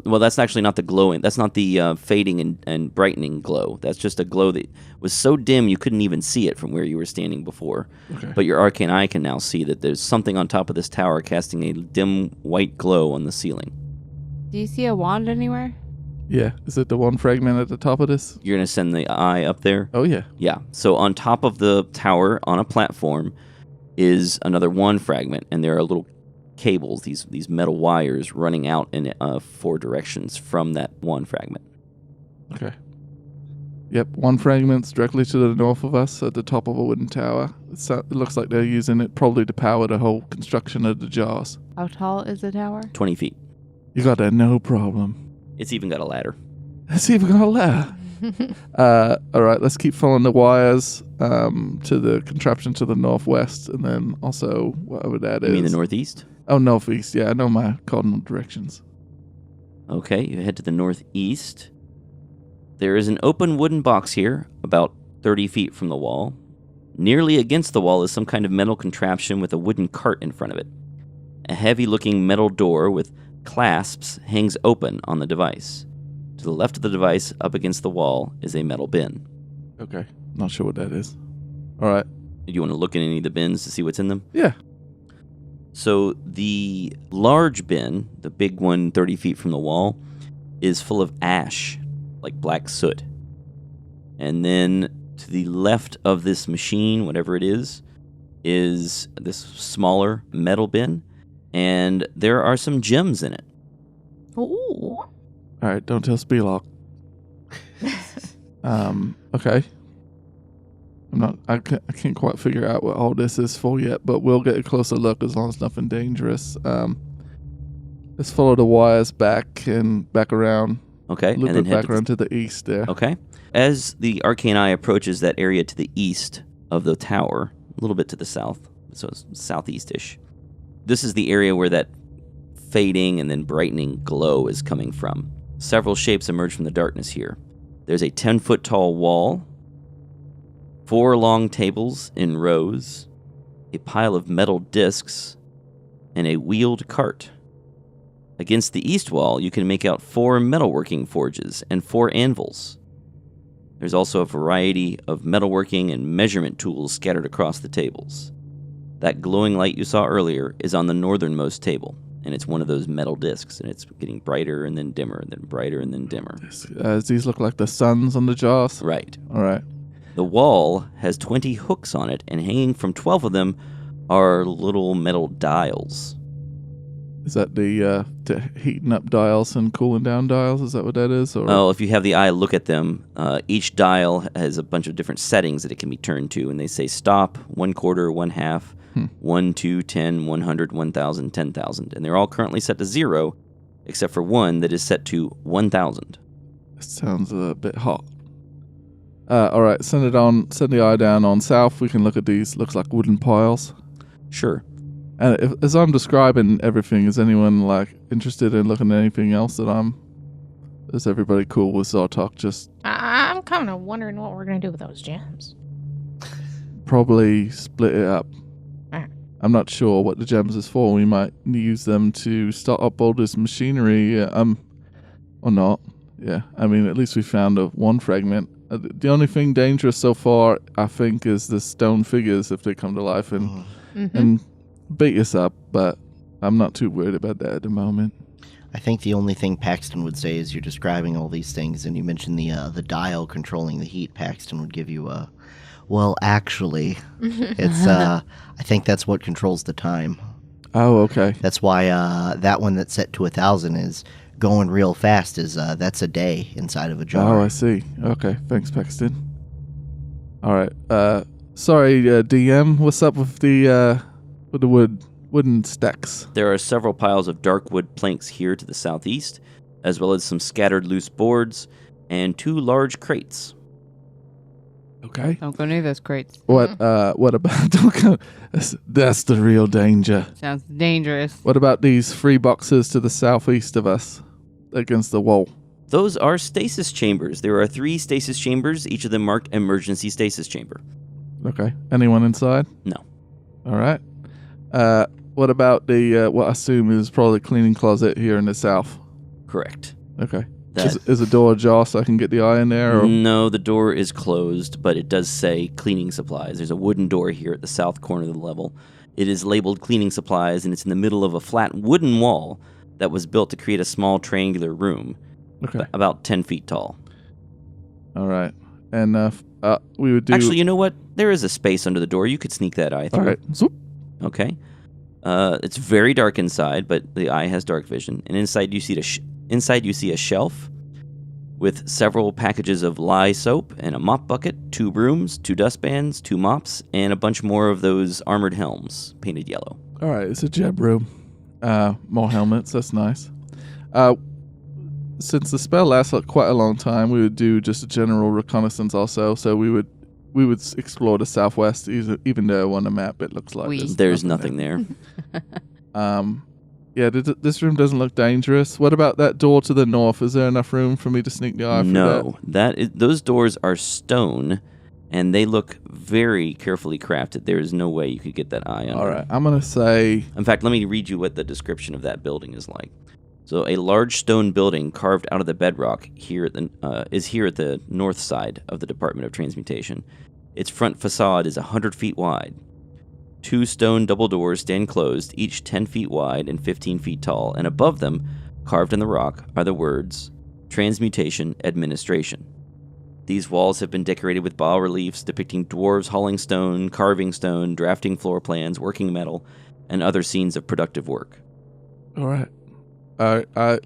Well, that's actually not the glowing. That's not the fading and brightening glow. That's just a glow that was so dim you couldn't even see it from where you were standing before. Okay. But your arcane eye can now see that there's something on top of this tower casting a dim white glow on the ceiling. Do you see a wand anywhere? Yeah, is it the one fragment at the top of this? You're going to send the eye up there? Oh, yeah. Yeah. So on top of the tower, on a platform, is another one fragment, and there are little cables, these metal wires running out in 4 directions from that one fragment. Okay. Yep, one fragment's directly to the north of us at the top of a wooden tower. It looks like they're using it probably to power the whole construction of the jars. How tall is the tower? 20 feet. You got that, no problem. It's even got a ladder. Let's see if we got a ladder. All right, let's keep following the wires to the contraption to the northwest, and then also whatever that is. You mean the northeast? Oh, northeast. Yeah, I know my cardinal directions. Okay, you head to the northeast. There is an open wooden box here, about 30 feet from the wall. Nearly against the wall is some kind of metal contraption with a wooden cart in front of it. A heavy-looking metal door with clasps hangs open on the device. To the left of the device, up against the wall, is a metal bin. Okay, not sure what that is. All right. Do you want to look in any of the bins to see what's in them? Yeah. So the large bin, the big one 30 feet from the wall, is full of ash, like black soot. And then to the left of this machine, whatever it is this smaller metal bin, and there are some gems in it. Ooh. All right, don't tell Spelok. Okay. I can't quite figure out what all this is for yet, but we'll get a closer look as long as nothing dangerous. Let's follow the wires back and back around. Okay, A little and bit then back around to the east there. Okay. As the arcane eye approaches that area to the east of the tower, a little bit to the south, so it's southeast-ish, this is the area where that fading and then brightening glow is coming from. Several shapes emerge from the darkness here. There's a 10-foot tall wall 4 long tables in rows, a pile of metal discs, and a wheeled cart. Against the east wall, you can make out 4 metalworking forges and 4 anvils. There's also a variety of metalworking and measurement tools scattered across the tables. That glowing light you saw earlier is on the northernmost table, and it's one of those metal discs, and it's getting brighter and then dimmer, and then brighter and then dimmer. These look like the suns on the jaws? Right. All right. The wall has 20 hooks on it, and hanging from 12 of them are little metal dials. Is that the heating up dials and cooling down dials? Is that what that is? Or? Oh, if you have the eye look at them, each dial has a bunch of different settings that it can be turned to, and they say stop, 1/4, 1/2, 1, 2, 10, 100, 1,000, 10,000. And they're all currently set to 0, except for one that is set to 1,000. That sounds a bit hot. All right, send the eye down on south. We can look at these. Looks like wooden piles. Sure. And as I'm describing everything, is anyone interested in looking at anything else is everybody cool with Zartok? Just I'm kind of wondering what we're going to do with those gems. probably split it up. Alright. I'm not sure what the gems is for. We might use them to start up all this machinery, or not. Yeah, I mean, at least we found one fragment. The only thing dangerous so far, I think, is the stone figures if they come to life and beat us up, but I'm not too worried about that at the moment. I think the only thing Paxton would say is you're describing all these things, and you mentioned the dial controlling the heat. Paxton would give you a, well, actually, it's I think that's what controls the time. Oh, okay. That's why that one that's set to 1,000 is going real fast. That's a day inside of a jar. Oh, I see. Okay, thanks, Paxton. All right. Sorry, DM. What's up with the wooden stacks? There are several piles of dark wood planks here to the southeast, as well as some scattered loose boards and 2 large crates. Okay. Don't go near those crates. What about? Don't go. That's the real danger. Sounds dangerous. What about these 3 boxes to the southeast of us, against the wall? Those are stasis chambers. There are 3 stasis chambers, each of them marked emergency stasis chamber. Okay. Anyone inside? No. All right. What about the what I assume is probably cleaning closet here in the south? Correct. Okay. That- Is a door ajar so I can get the eye in there? Or? No, the door is closed, but it does say cleaning supplies. There's a wooden door here at the south corner of the level. It is labeled cleaning supplies, and it's in the middle of a flat wooden wall that was built to create a small triangular room, Okay. about 10 feet tall. All right. And we would do. Actually, you know what? There is a space under the door. You could sneak that eye through. All right. Zoop. Okay. It's very dark inside, but the eye has dark vision. And inside you see a shelf with several packages of lye soap and a mop bucket, 2 brooms, 2 dustpans, 2 mops, and a bunch more of those armored helms painted yellow. All right. It's a jeb room. More helmets. That's nice. Since the spell lasts quite a long time, we would do just a general reconnaissance also. So we would explore the southwest, even though on the map it looks like There's nothing there. Yeah, this room doesn't look dangerous. What about that door to the north? Is there enough room for me to sneak the eye through No, those doors are stone, and they look very carefully crafted. There is no way you could get that eye under. All right, I'm going to say... In fact, let me read you what the description of that building is like. So, a large stone building carved out of the bedrock is here at the north side of the Department of Transmutation. Its front facade is 100 feet wide. 2 stone double doors stand closed, each 10 feet wide and 15 feet tall, and above them, carved in the rock, are the words, Transmutation Administration. These walls have been decorated with bas-reliefs depicting dwarves hauling stone, carving stone, drafting floor plans, working metal, and other scenes of productive work. All right.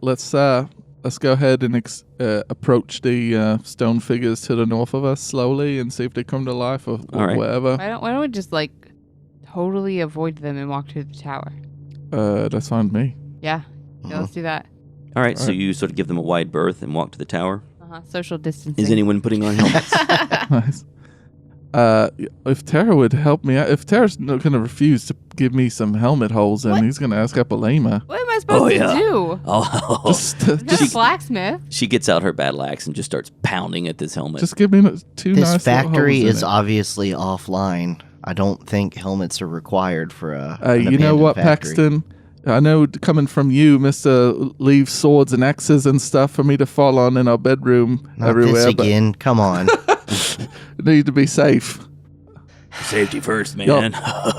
Let's go ahead and approach the stone figures to the north of us slowly and see if they come to life or right. whatever. Why don't we just totally avoid them and walk to the tower? That's fine with me. Yeah, let's do that. All right, so right. you sort of give them a wide berth and walk to the tower. Social distancing. Is anyone putting on helmets? Nice. If Tara would help me out, if Tara's not going to refuse to give me some helmet holes, then he's going to ask Epilema. What am I supposed to do? Oh, Just, I'm not a blacksmith. she gets out her battle axe and just starts pounding at this helmet. just give me two This nice factory little holes is in it. obviously offline. I don't think helmets are required for a. You know what, Paxton? I know coming from you, Mr. Leave swords and axes and stuff for me to fall on in our bedroom Not everywhere, this again. Come on. but need to be safe. Safety first, man.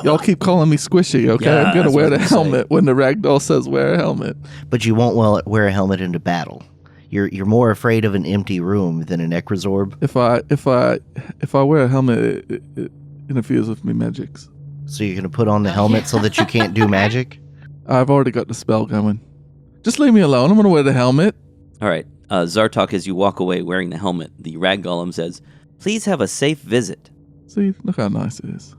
Y'all keep calling me squishy, okay? Yeah, I'm going to that's wear what the I'm saying. helmet when the ragdoll says wear a helmet. But you won't wear a helmet into battle. You're more afraid of an empty room than a necrozorb. If I wear a helmet, it interferes with me magics. So you're gonna put on the helmet so that you can't do magic. I've already got the spell going. Just leave me alone. I'm going to wear the helmet. All right. Zartok, as you walk away wearing the helmet, the rag golem says, "Please have a safe visit." See, look how nice it is.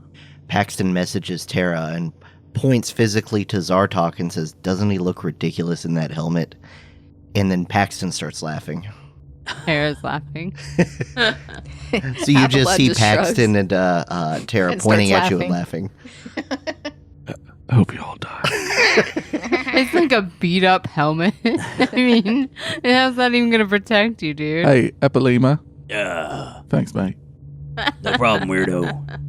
Paxton messages Tara and points physically to Zartok and says, "Doesn't he look ridiculous in that helmet?" And then Paxton starts laughing. Tara's laughing. So you just Athelflaed see just Paxton and Tara And pointing starts at you and laughing. I hope you all die. It's like a beat up helmet. I mean, how's that even gonna protect you, dude? Hey, Epilema. Yeah. Thanks, mate. No problem, weirdo.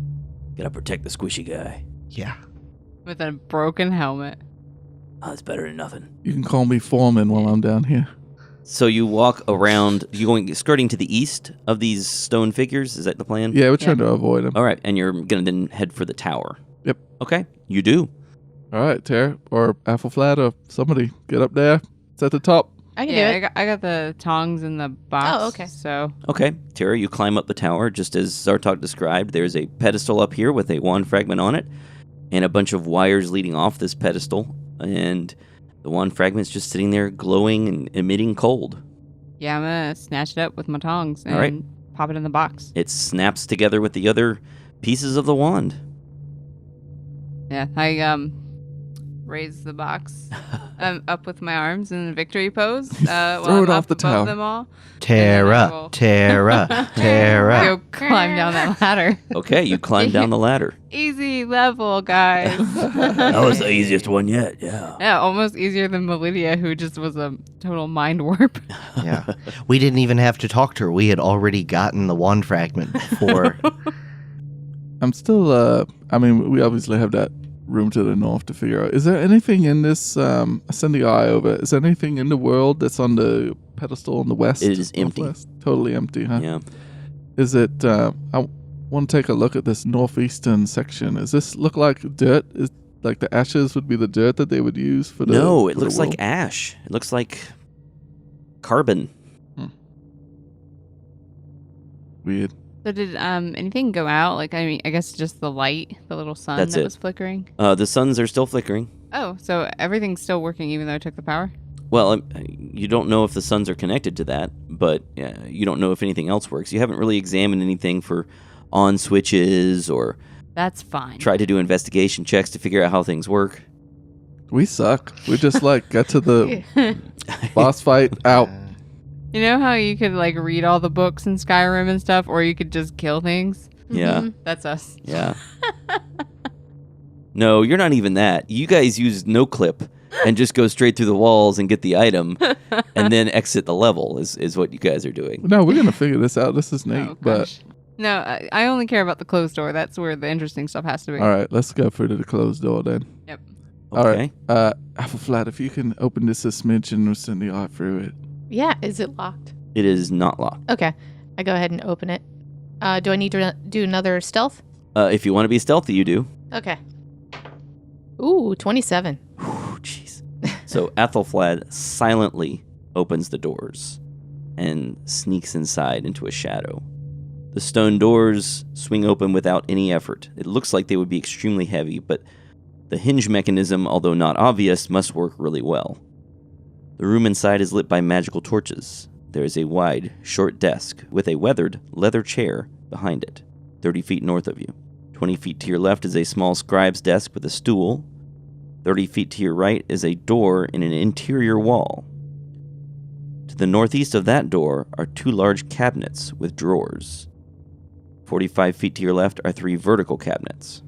Gotta protect the squishy guy. Yeah. With a broken helmet. Oh, it's better than nothing. You can call me Foreman while I'm down here. So you walk around, skirting to the east of these stone figures? Is that the plan? Yeah, we're trying to avoid him. All right, and you're going to then head for the tower. Yep. Okay, you do. All right, Tara or Athelflaed or somebody get up there. It's at the top. I can Yeah, do it. I got the tongs in the box. Oh, okay. So Okay, Tara, you climb up the tower just as Zartok described. There's a pedestal up here with a wand fragment on it and a bunch of wires leading off this pedestal. And the wand fragment's just sitting there glowing and emitting cold. yeah, I'm gonna snatch it up with my tongs and All right. pop it in the box. It snaps together with the other pieces of the wand. Yeah, I raise the box up with my arms in the victory pose. While Throw I'm it off up the above tower. them all. Tara, will- Tara, Tara. Go climb down that ladder. Okay, you climb down the ladder. Easy level, guys. That was the easiest one yet. Yeah. Yeah, almost easier than Melidia, who just was a total mind warp. Yeah. We didn't even have to talk to her. We had already gotten the wand fragment before. I'm still, I mean, we obviously have that room to the north to figure out. Is there anything in this, I send the eye over, is there anything in the world that's on the pedestal on the west? It is empty. Northwest? Totally empty, huh? Yeah. Is it, I want to take a look at this northeastern section. Does this look like dirt? Is like the ashes would be the dirt that they would use for the No, it for the looks like world? ash. It looks like carbon. Weird. So did anything go out? Like, I mean, I guess just the light, the little sun That's that it. was flickering. The suns are still flickering. Oh, so everything's still working even though I took the power? Well, you don't know if the suns are connected to that, but you don't know if anything else works. You haven't really examined anything for on switches or That's fine. tried to do investigation checks to figure out how things work. We suck. We just like got to the boss fight out. You know how you could like read all the books in Skyrim and stuff, or you could just kill things? Yeah, That's us. yeah. No, you're not even that. You guys use no clip and just go straight through the walls and get the item and then exit the level is what you guys are doing. No, we're gonna figure this out. This is neat. Oh, But gosh. No, I only care about the closed door. That's where the interesting stuff has to be. all right, let's go through to the closed door then. Yep. All Okay. right. Athelflaed, if you can open this a smidge and we'll send the eye through it. Yeah, is it locked? It is not locked. Okay, I go ahead and open it. Do I need to do another stealth? If you want to be stealthy, you do. Okay. Ooh, 27. Whew, jeez. So Athelflaed silently opens the doors and sneaks inside into a shadow. The stone doors swing open without any effort. It looks like they would be extremely heavy, but the hinge mechanism, although not obvious, must work really well. The room inside is lit by magical torches. There is a wide, short desk with a weathered leather chair behind it, 30 feet north of you. 20 feet to your left is a small scribe's desk with a stool. 30 feet to your right is a door in an interior wall. To the northeast of that door are two large cabinets with drawers. 45 feet to your left are 3 vertical cabinets.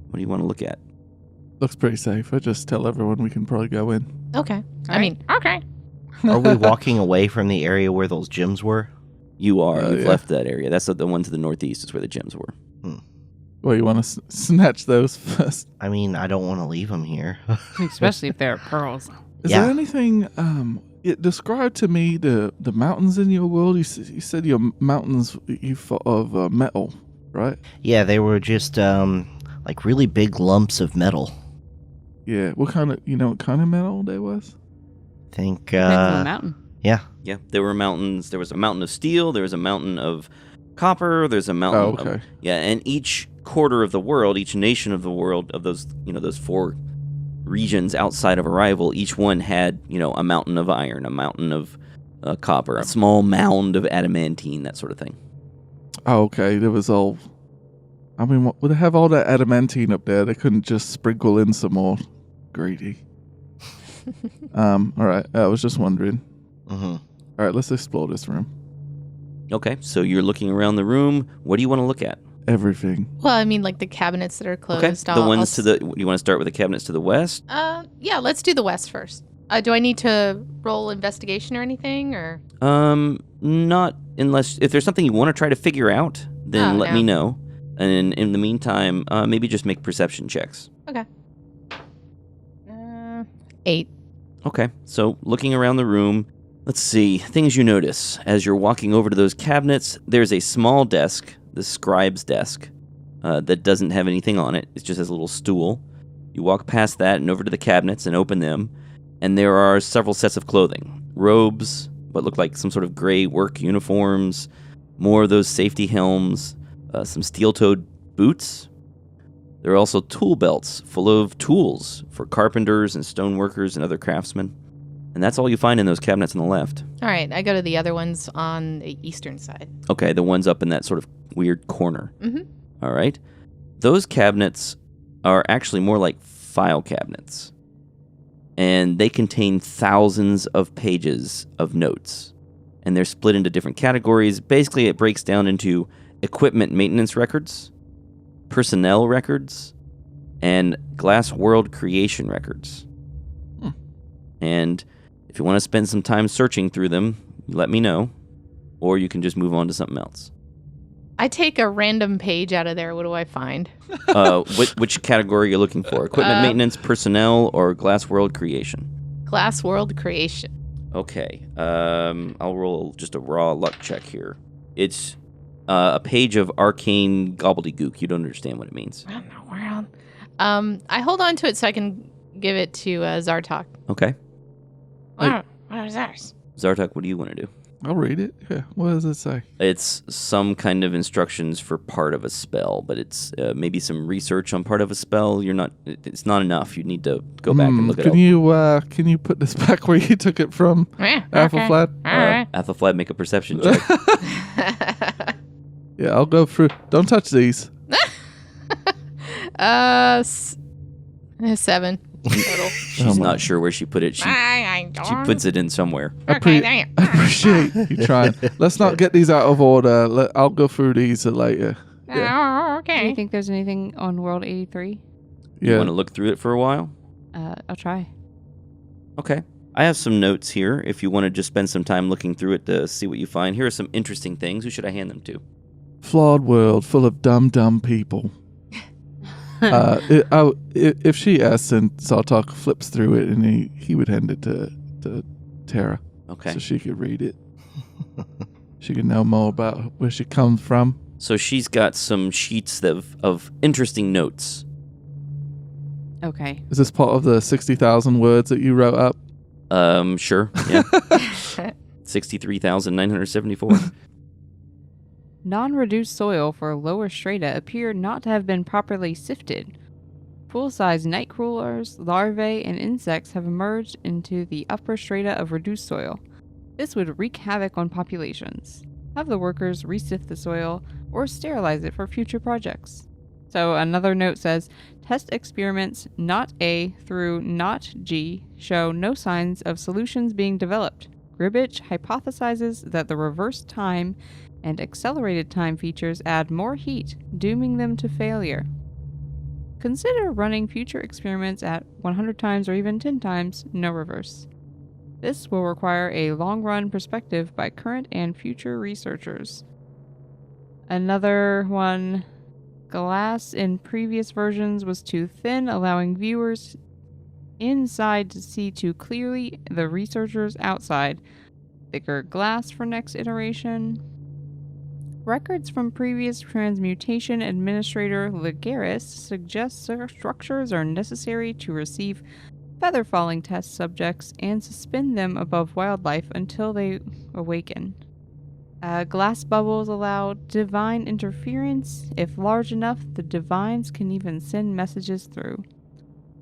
What do you want to look at? Looks pretty safe. I just tell everyone we can probably go in. Okay. Okay. Are we walking away from the area where those gyms were? You are. You've Yeah. left that area. That's the one to the northeast is where the gyms were. Well, you want to snatch those first? I mean, I don't want to leave them here. Especially if they're pearls. Is Yeah. there anything? Describe to me the mountains in your world. You said your mountains you thought of metal, right? Yeah, they were just like really big lumps of metal. Yeah. What kind of what kind of metal they was? I think Depends on the mountain. yeah. Yeah, there were mountains. There was a mountain of steel. There was a mountain of copper. There's a mountain. Oh, okay. And each quarter of the world, each nation of the world, of those those 4 regions outside of Arrival, each one had a mountain of iron, a mountain of copper, a small mound of adamantine, that sort of thing. Oh, okay. There was all. I mean, would they have all that adamantine up there? They couldn't just sprinkle in some more. Greedy. All right. I was just wondering. Mm-hmm. All right, let's explore this room. Okay, so you're looking around the room. What do you want to look at? Everything. Well, I mean, like the cabinets that are closed. Okay, the ones to the. You want to start with the cabinets to the west? Yeah, let's do the west first. Do I need to roll investigation or anything, or? Not unless if there's something you want to try to figure out, then let me know. And in the meantime, maybe just make perception checks. Okay. 8. Okay, so looking around the room, let's see, things you notice. As you're walking over to those cabinets, there's a small desk, the scribe's desk, that doesn't have anything on it. It just has a little stool. You walk past that and over to the cabinets and open them, and there are several sets of clothing. Robes, what look like some sort of gray work uniforms, more of those safety helms, some steel-toed boots. There are also tool belts full of tools for carpenters and stoneworkers and other craftsmen. And that's all you find in those cabinets on the left. All right, I go to the other ones on the eastern side. Okay, the ones up in that sort of weird corner. Mm-hmm. All right. Those cabinets are actually more like file cabinets. And they contain thousands of pages of notes. And they're split into different categories. Basically, it breaks down into equipment maintenance records, personnel records, and Glass World creation records. And if you want to spend some time searching through them, let me know. Or you can just move on to something else. I take a random page out of there. What do I find? Which category you're looking for? Equipment maintenance, personnel, or Glass World creation? Glass World creation. Okay. I'll roll just a raw luck check here. It's a page of arcane gobbledygook. You don't understand what it means. What in the world? I hold on to it so I can give it to Zartok. Okay. What is ours? Zartok, what do you want to do? I'll read it. Yeah. What does it say? It's some kind of instructions for part of a spell, but it's maybe some research on part of a spell. It's not enough. You need to go back and look it up. Can you put this back where you took it from? Athelflaed? All right. Athelflaed, make a perception check. Yeah, I'll go through. Don't touch these. 7 total. She's not sure where she put it. She puts it in somewhere. I appreciate you trying. Let's not get these out of order. I'll go through these later. Yeah. Do you think there's anything on World 83? You want to look through it for a while? I'll try. Okay. I have some notes here if you want to just spend some time looking through it to see what you find. Here are some interesting things. Who should I hand them to? Flawed world full of dumb people. If she asks and Zartok flips through it and he would hand it to Tara. Okay. So she could read it. She could know more about where she comes from. So she's got some sheets of interesting notes. Okay. Is this part of the 60,000 words that you wrote up? Sure. Yeah. 63,974. Non-reduced soil for lower strata appear not to have been properly sifted. Full-size night crawlers, larvae, and insects have emerged into the upper strata of reduced soil. This would wreak havoc on populations. Have the workers resift the soil or sterilize it for future projects. So another note says, test experiments not A through not G show no signs of solutions being developed. Gribbage hypothesizes that the reverse time and accelerated time features add more heat, dooming them to failure. Consider running future experiments at 100 times or even 10 times, no reverse. This will require a long-run perspective by current and future researchers. Another one, glass in previous versions was too thin, allowing viewers inside to see too clearly the researchers outside. Thicker glass for next iteration. Records from previous transmutation administrator Ligaris suggest structures are necessary to receive feather falling test subjects and suspend them above wildlife until they awaken. Glass bubbles allow divine interference. If large enough, the divines can even send messages through.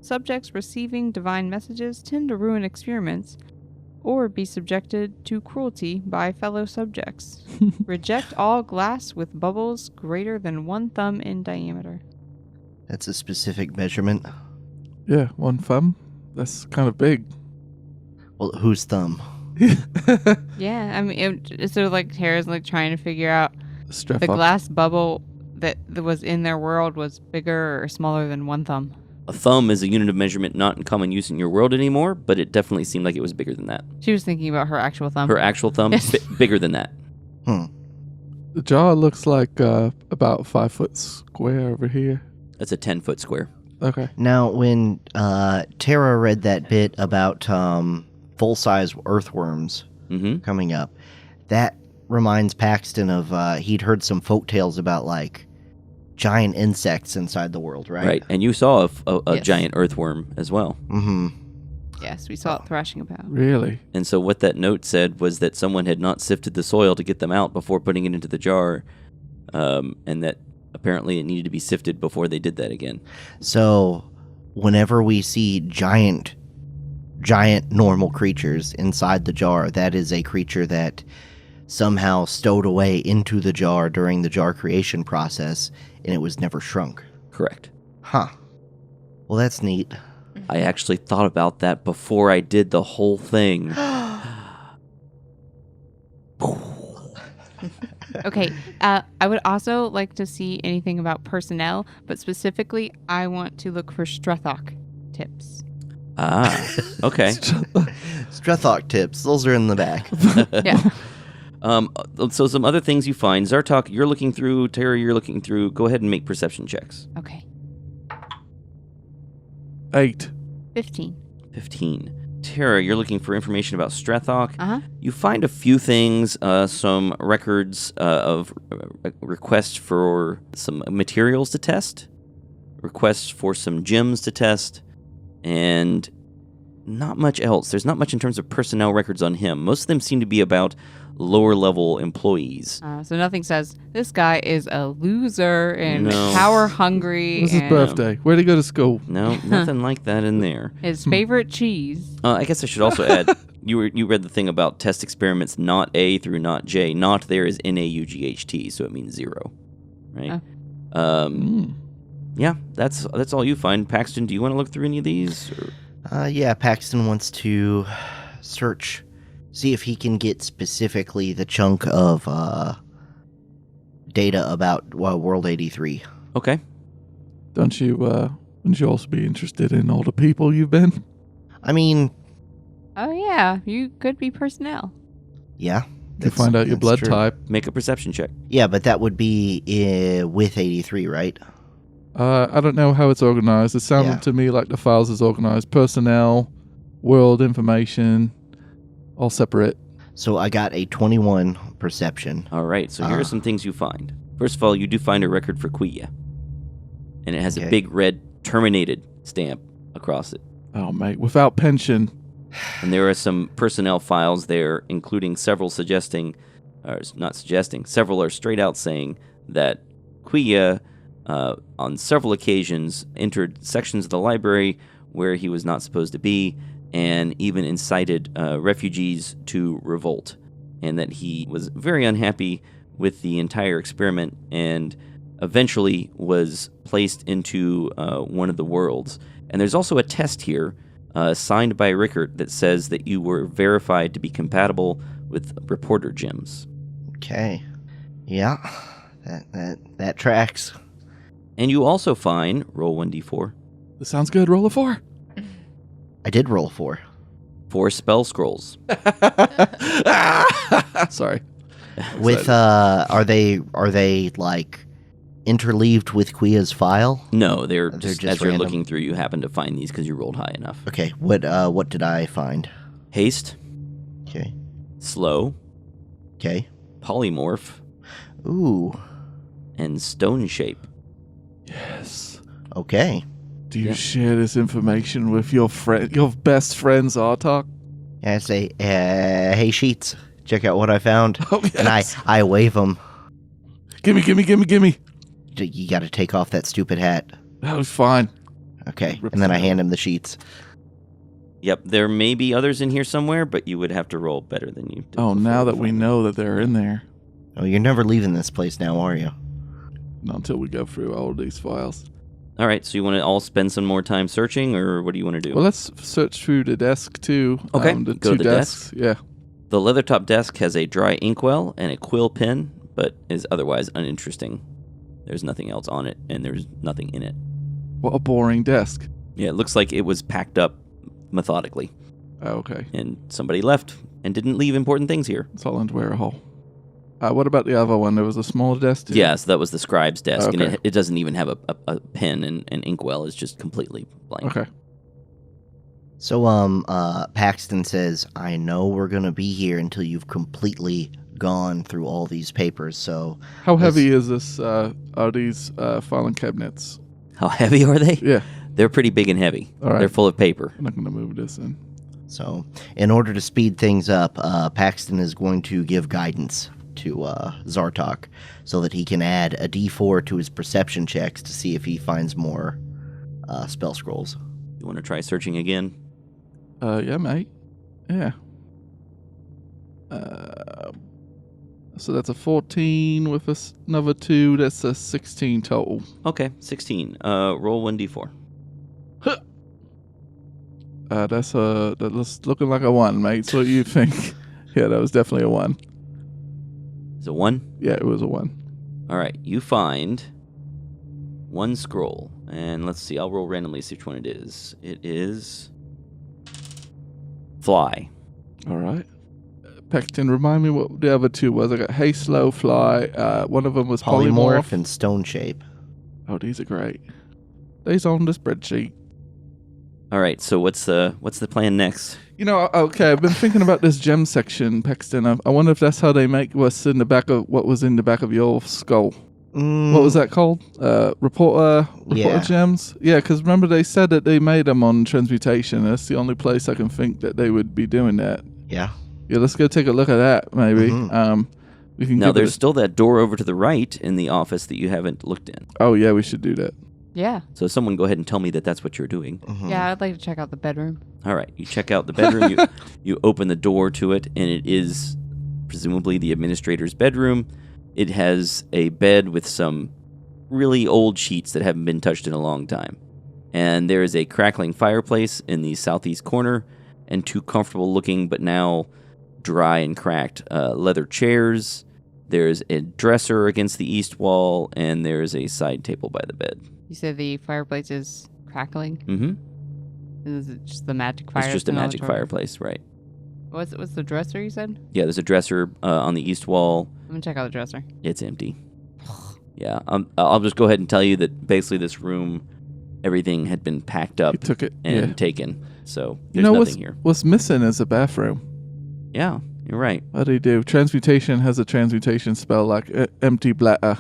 Subjects receiving divine messages tend to ruin experiments or be subjected to cruelty by fellow subjects. Reject all glass with bubbles greater than 1 thumb in diameter. That's a specific measurement. Yeah, 1 thumb. That's kind of big. Well, whose thumb? Yeah, I mean, so like Tara's like trying to figure out Strap the up. glass bubble that was in their world was bigger or smaller than 1 thumb. A thumb is a unit of measurement not in common use in your world anymore, but it definitely seemed like it was bigger than that. She was thinking about her actual thumb. Her actual thumb, Yes. bigger than that. The jar looks like about 5 foot square over here. That's a 10-foot square. Okay. Now, when Tara read that bit about full-size earthworms Mm-hmm. coming up, that reminds Paxton of he'd heard some folk tales about, like, giant insects inside the world, right? Right. And you saw a Yes. giant earthworm as well. Mm-hmm. Yes, we saw it thrashing about. Really? And so what that note said was that someone had not sifted the soil to get them out before putting it into the jar, and that apparently it needed to be sifted before they did that again. So, whenever we see giant normal creatures inside the jar, that is a creature that somehow stowed away into the jar during the jar creation process, and it was never shrunk. Correct. Huh. Well, that's neat. I actually thought about that before I did the whole thing. Okay, I would also like to see anything about personnel, but specifically, I want to look for Strethok tips. Ah, okay. Strethok tips, those are in the back. Yeah. So some other things you find. Zartok, you're looking through. Tara, you're looking through. Go ahead and make perception checks. Okay. 8. 15. 15. Tara, you're looking for information about Strethok. Uh-huh. You find a few things, some records of requests for some materials to test, requests for some gems to test, and not much else. There's not much in terms of personnel records on him. Most of them seem to be about lower-level employees. So nothing says, this guy is a loser and No. power hungry. It was his and birthday. Where'd he go to school? No, nothing like that in there. His favorite cheese. I guess I should also add, you read the thing about test experiments not A through not J. Not there is N-A-U-G-H-T, so it means 0, right? Yeah, that's all you find. Paxton, do you want to look through any of these? Or? Yeah, Paxton wants to search, see if he can get specifically the chunk of data about World 83. Okay. Wouldn't you also be interested in all the people you've been? I mean, Oh, yeah. You could be personnel. yeah. To find out your that's blood true. type. Make a perception check. Yeah, but that would be with 83, right? I don't know how it's organized. It sounded Yeah. to me like the files is organized. Personnel, world information, all separate. So I got a 21 perception. All right, so here are some things you find. First of all, you do find a record for Quia. And it has a Okay. big red terminated stamp across it. Oh, mate. Without pension. And there are some personnel files there, including several several are straight out saying that Quia, on several occasions, entered sections of the library where he was not supposed to be, and even incited refugees to revolt, and that he was very unhappy with the entire experiment and eventually was placed into one of the worlds. And there's also a test here signed by Rickert that says that you were verified to be compatible with reporter gems. Okay. Yeah. That tracks. And you also find, roll 1d4, This sounds good. Roll a 4. I did roll 4. 4 spell scrolls. Sorry. With are they like interleaved with Quia's file? No, they're They're just just as you're random. looking through, you happen to find these because you rolled high enough. Okay. What did I find? Haste, Okay. slow, Okay. polymorph, Ooh. and stone shape. Yes. Okay. Do you Yeah. share this information with your best friends, Artok? I say, hey Sheets, check out what I found. Oh, yes. And I wave them. Gimme. You got to take off that stupid hat. That was fine. Okay. And then I hand him the sheets. Yep, there may be others in here somewhere, but you would have to roll better than you did. Oh, before now to that we find them. know that they're in there. Oh, you're never leaving this place now, are you? Not until we go through all of these files. All right, so you want to all spend some more time searching, or what do you want to do? Well, let's search through the desk, too. Okay, The go to two the desks. Yeah. The leather-top desk has a dry inkwell and a quill pen, but is otherwise uninteresting. There's nothing else on it, and there's nothing in it. What a boring desk. Yeah, it looks like it was packed up methodically, Oh, okay. and somebody left and didn't leave important things here. It's all into wear a hole. What about the other one? There was a smaller desk, too? Yeah, so that was the scribe's desk, and Okay. it doesn't even have a pen and inkwell. It's just completely blank. Okay. So, Paxton says, I know we're going to be here until you've completely gone through all these papers, so... How heavy is this? Are these filing cabinets? How heavy are they? Yeah. They're pretty big and heavy. All right. They're full of paper. I'm not going to move this in. So, in order to speed things up, Paxton is going to give guidance to Zartok so that he can add a D4 to his perception checks to see if he finds more spell scrolls. You want to try searching again? Yeah, mate. Yeah. So that's a 14 with another 2. That's a 16 total. Okay, 16. Roll 1d4. That's looking like a 1, mate. So what do you think? Yeah, that was definitely a 1. Is it 1? Yeah, it was a 1. All right, you find 1 scroll. And let's see, I'll roll randomly, see which one it is. It is fly. All right. Paxton, remind me what the other 2 was. I got Hey Slow Fly. One of them was Polymorph. And stone shape. Oh, these are great. These on the spreadsheet. All right, so what's the plan next? You know, okay, I've been thinking about this gem section, Paxton. I wonder if that's how they make what's in the back of what was in the back of your skull. What was that called? Reporter Yeah. gems? Yeah, because remember they said that they made them on Transmutation. That's the only place I can think that they would be doing that. Yeah. Yeah, let's go take a look at that, maybe. Mhm. We can Now, give it there's still that door over to the right in the office that you haven't looked in. Oh, yeah, we should do that. Yeah. So someone go ahead and tell me that that's what you're doing. Mhm. Yeah, I'd like to check out the bedroom. All right, you check out the bedroom. You open the door to it, and it is presumably the administrator's bedroom. It has a bed with some really old sheets that haven't been touched in a long time. And there is a crackling fireplace in the southeast corner, and 2 comfortable looking but now dry and cracked leather chairs. There's a dresser against the east wall, and there's a side table by the bed. You said the fireplace is crackling. Mm-hmm. Is it just the magic fire? It's just a smell magic that's over- fireplace, right? What's the dresser you said? Yeah, there's a dresser on the east wall. I'm gonna check out the dresser. It's empty. Yeah, I'll just go ahead and tell you that basically this room, everything had been packed up You took it. and Yeah. taken. So You there's know nothing here. what's missing is a bathroom. Yeah, you're right. What do you do? Transmutation has a transmutation spell like empty bladder.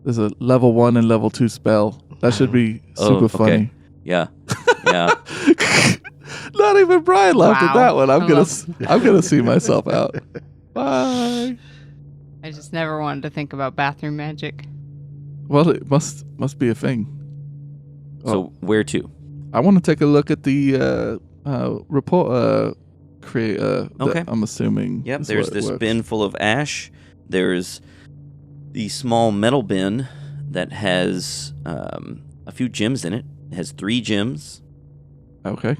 There's a level 1 and level 2 spell. That should be super okay. funny. Yeah, yeah. Not even Brian laughed at Wow. that one. I'm I gonna love- I'm gonna see myself out. Bye. I just never wanted to think about bathroom magic. Well, it must be a thing. So where to? I want to take a look at the report creator. Okay. I'm assuming. Yep, is there's what it this works. bin full of ash. There's the small metal bin that has a few gems in it, It has 3 gems. Okay.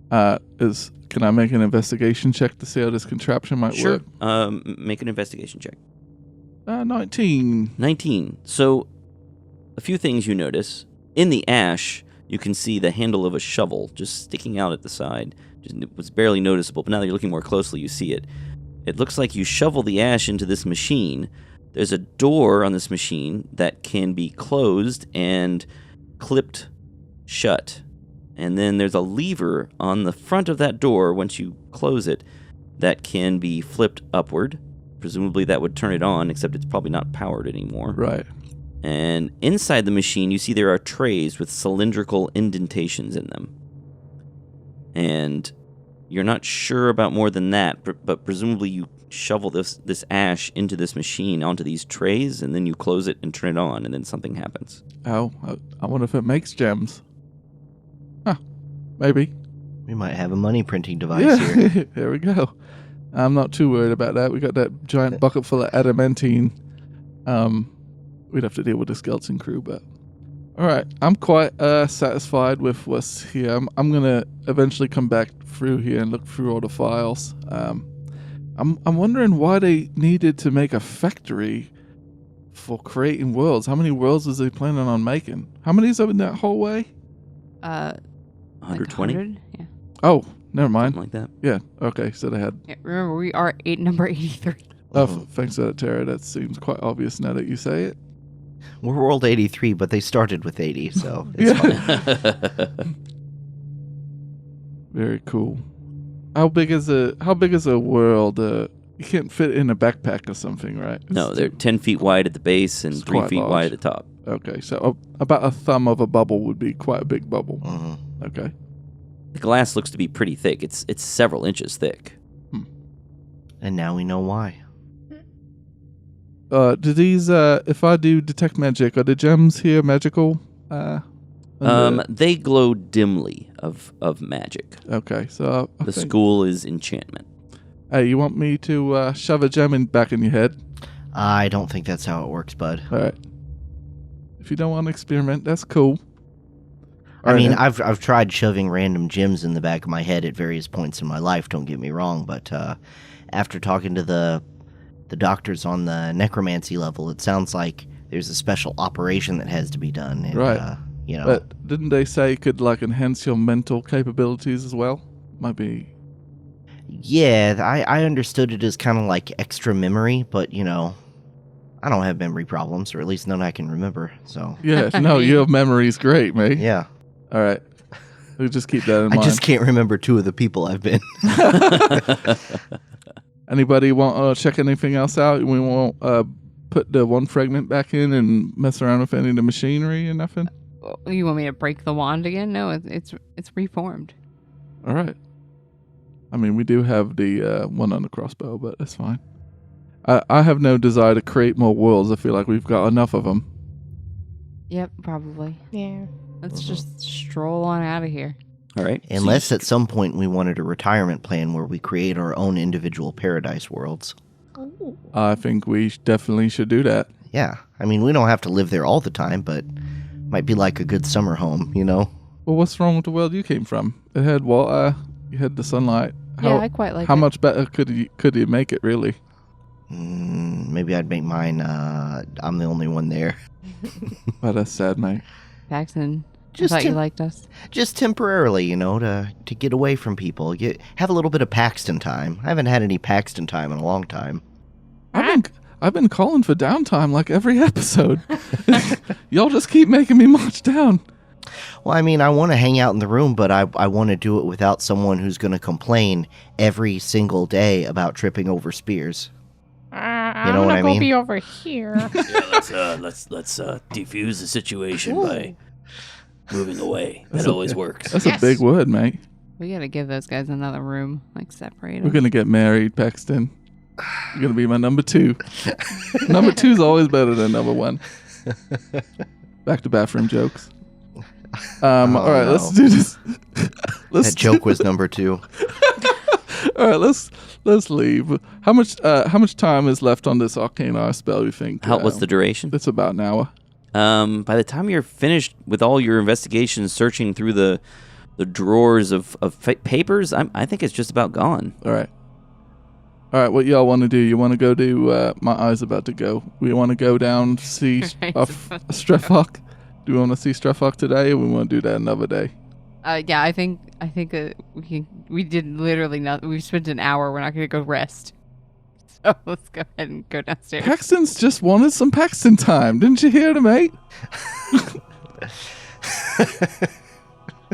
Can I make an investigation check to see how this contraption might Sure. work? Make an investigation check. 19. 19. So, a few things you notice. In the ash, you can see the handle of a shovel just sticking out at the side. It was barely noticeable, but now that you're looking more closely, you see it. It looks like you shovel the ash into this machine. There's a door on this machine that can be closed and clipped shut. And then there's a lever on the front of that door, once you close it, that can be flipped upward. Presumably that would turn it on, except it's probably not powered anymore. Right. And inside the machine, you see there are trays with cylindrical indentations in them. And you're not sure about more than that, but presumably you shovel this ash into this machine onto these trays, and then you close it and turn it on, and then something happens. Oh, I wonder if it makes gems. Huh. Maybe. We might have a money printing device here. There we go. I'm not too worried about that. We got that giant bucket full of adamantine. We'd have to deal with the skeleton crew, but all right. I'm quite satisfied with what's here. I'm gonna eventually come back through here and look through all the files. I'm wondering why they needed to make a factory for creating worlds. How many worlds is they planning on making? How many is there in that whole way? 120? Like 100? Yeah. Oh, never mind. Something like that. Yeah. Okay. So they had. Yeah. Remember, we are number 83. Oh, thanks for that, Tara. That seems quite obvious now that you say it. We're World 83, but they started with 80, so it's fine. Very cool. How big is a world? You can't fit in a backpack or something, right? No, they're 10 feet wide at the base and It's 3 quite feet large. wide at the top. Okay, so about a thumb of a bubble would be quite a big bubble. Okay. The glass looks to be pretty thick. It's several inches thick. And now we know why. Do these? If I do detect magic, are the gems here magical? They glow dimly of magic. Okay, so I The think, school is enchantment. Hey, you want me to shove a gem back in your head? I don't think that's how it works, bud. All right. If you don't want to experiment, that's cool. I mean, All right, I've tried shoving random gems in the back of my head at various points in my life, don't get me wrong, but after talking to the doctors on the necromancy level, it sounds like there's a special operation that has to be done. And, Right. But didn't they say it could like enhance your mental capabilities as well? Might be. Yeah, I understood it as kind of like extra memory, but, I don't have memory problems, or at least none I can remember, so. Yeah, no, your memory's great, mate. Yeah. All right. We'll just keep that in mind. I just can't remember 2 of the people I've been. Anybody want to check anything else out? We won't put the one fragment back in and mess around with any of the machinery and nothing? You want me to break the wand again? No, it's reformed. All right. I mean, we do have the one on the crossbow, but that's fine. I have no desire to create more worlds. I feel like we've got enough of them. Yep, probably. Yeah. Let's just stroll on out of here. All right. Unless at some point we wanted a retirement plan where we create our own individual paradise worlds. I think we definitely should do that. Yeah. I mean, we don't have to live there all the time, but might be like a good summer home, Well, what's wrong with the world you came from? It had water, you had the sunlight. Yeah, I quite like How it. much better could you make it, really? Maybe I'd make mine, I'm the only one there. Well, that's sad, mate. Paxton, Just I thought you to- liked us. Just temporarily, to get away from people. Have a little bit of Paxton time. I haven't had any Paxton time in a long time. I've been calling for downtime like every episode. Y'all just keep making me march down. Well, I mean, I want to hang out in the room, but I want to do it without someone who's going to complain every single day about tripping over spears. I'm know what gonna I go mean? be over here. Let's defuse the situation by moving away. That always works. That's a big word, mate. We gotta give those guys another room, like separate We're them. going to get married, Paxton. You're going to be my number 2. Number 2 is always better than number 1. Back to bathroom jokes. All right, no. let's do this. That joke was number 2. All right, let's leave. How much time is left on this arcane eye spell? You think? What's the duration? It's about an hour. By the time you're finished with all your investigations, searching through the drawers of papers, I think it's just about gone. All right. What y'all want to do? You want to go to, my eye's about to go. We want to go down to see Strefhawk? Do we want to see Strefhawk today, or we want to do that another day? Yeah, I think we did literally nothing. We spent an hour. We're not going to go rest. So let's go ahead and go downstairs. Paxton's just wanted some Paxton time. Didn't you hear him, mate?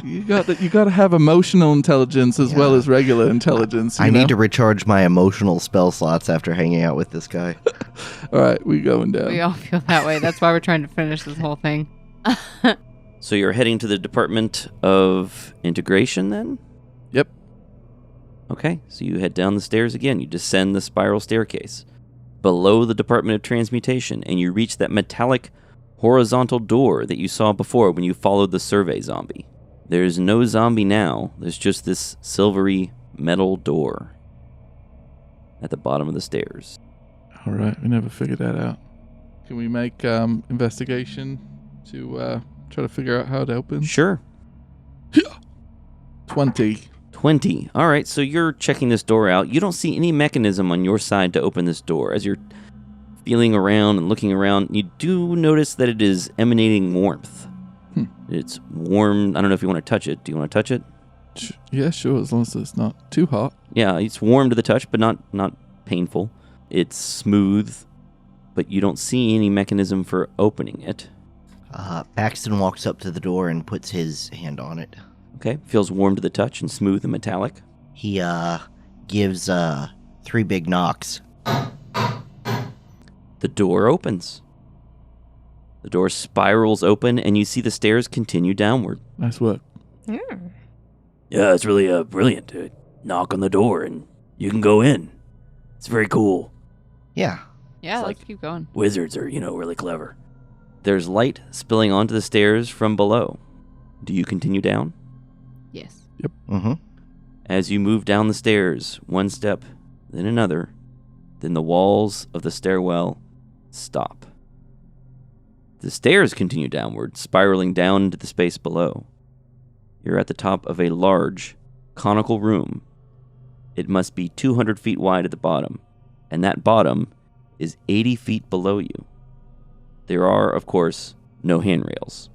You got to have emotional intelligence as well as regular intelligence. I need to recharge my emotional spell slots after hanging out with this guy. All right, we going down. We all feel that way. That's why we're trying to finish this whole thing. So you're heading to the Department of Integration then? Yep. Okay, so you head down the stairs again. You descend the spiral staircase below the Department of Transmutation, and you reach that metallic horizontal door that you saw before when you followed the survey zombie. There's no zombie now. There's just this silvery metal door at the bottom of the stairs. All right, we never figured that out. Can we make investigation to try to figure out how it opens? Sure. 20. 20. All right, so you're checking this door out. You don't see any mechanism on your side to open this door. As you're feeling around and looking around, you do notice that it is emanating warmth. It's warm. I don't know if you want to touch it. Do you want to touch it? Yeah, sure, as long as it's not too hot. Yeah, it's warm to the touch, but not painful. It's smooth, but you don't see any mechanism for opening it. Paxton walks up to the door and puts his hand on it. Okay, feels warm to the touch and smooth and metallic. He gives 3 big knocks. The door opens. The door spirals open, and you see the stairs continue downward. Nice work. Yeah, it's really brilliant to knock on the door and you can go in. It's very cool. Yeah. Yeah, It's let's like keep going. Wizards are, really clever. There's light spilling onto the stairs from below. Do you continue down? Yes. Yep. Mm-hmm. As you move down the stairs, one step, then another, then the walls of the stairwell stop. The stairs continue downward, spiraling down into the space below. You're at the top of a large, conical room. It must be 200 feet wide at the bottom, and that bottom is 80 feet below you. There are, of course, no handrails.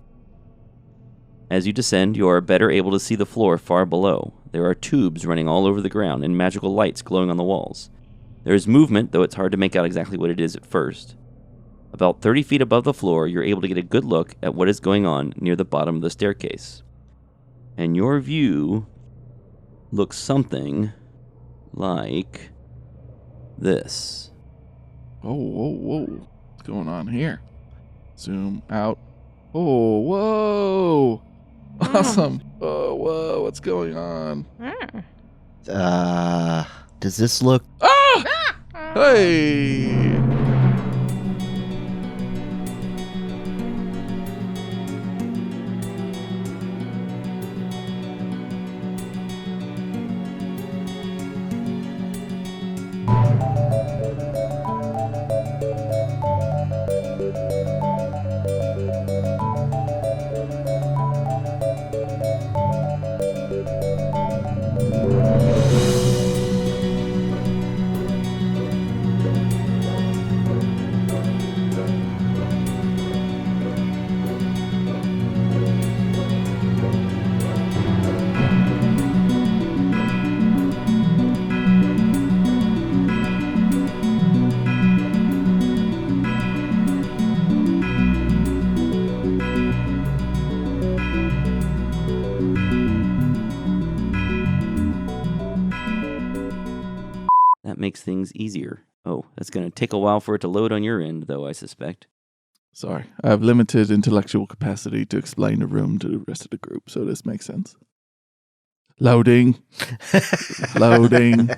As you descend, you are better able to see the floor far below. There are tubes running all over the ground and magical lights glowing on the walls. There is movement, though it's hard to make out exactly what it is at first. About 30 feet above the floor, you're able to get a good look at what is going on near the bottom of the staircase. And your view looks something like this. Whoa. What's going on here? Zoom out. Oh, whoa. Awesome. Oh, whoa. What's going on? Does this look... Ah! Hey! That makes things easier. Oh, that's going to take a while for it to load on your end, though, I suspect. Sorry, I have limited intellectual capacity to explain the room to the rest of the group, so this makes sense. Loading. Loading.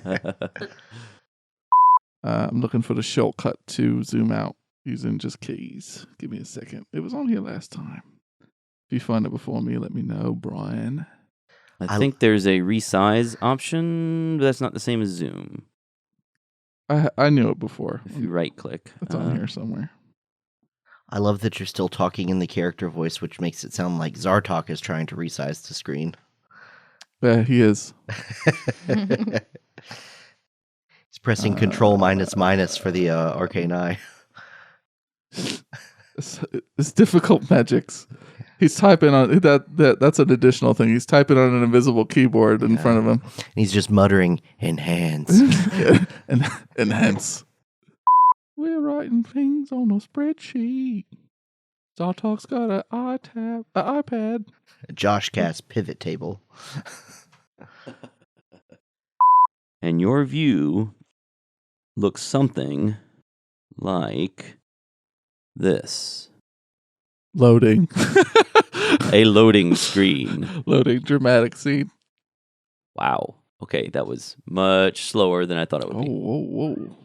I'm looking for the shortcut to zoom out using just keys. Give me a second. It was on here last time. If you find it before me, let me know, Brian. I think there's a resize option, but that's not the same as zoom. I knew it before. If you right-click. It's on here somewhere. I love that you're still talking in the character voice, which makes it sound like Zartok is trying to resize the screen. Yeah, he is. He's pressing Control minus for the arcane eye. It's difficult magics. He's typing on that's an additional thing. He's typing on an invisible keyboard in front of him. And he's just muttering, enhance. and hence. We're writing things on a spreadsheet. Zartok's got an iPad. Josh Cast pivot table. And your view looks something like this. Loading. A loading screen. Loading dramatic scene. Wow. Okay, that was much slower than I thought it would be. Whoa.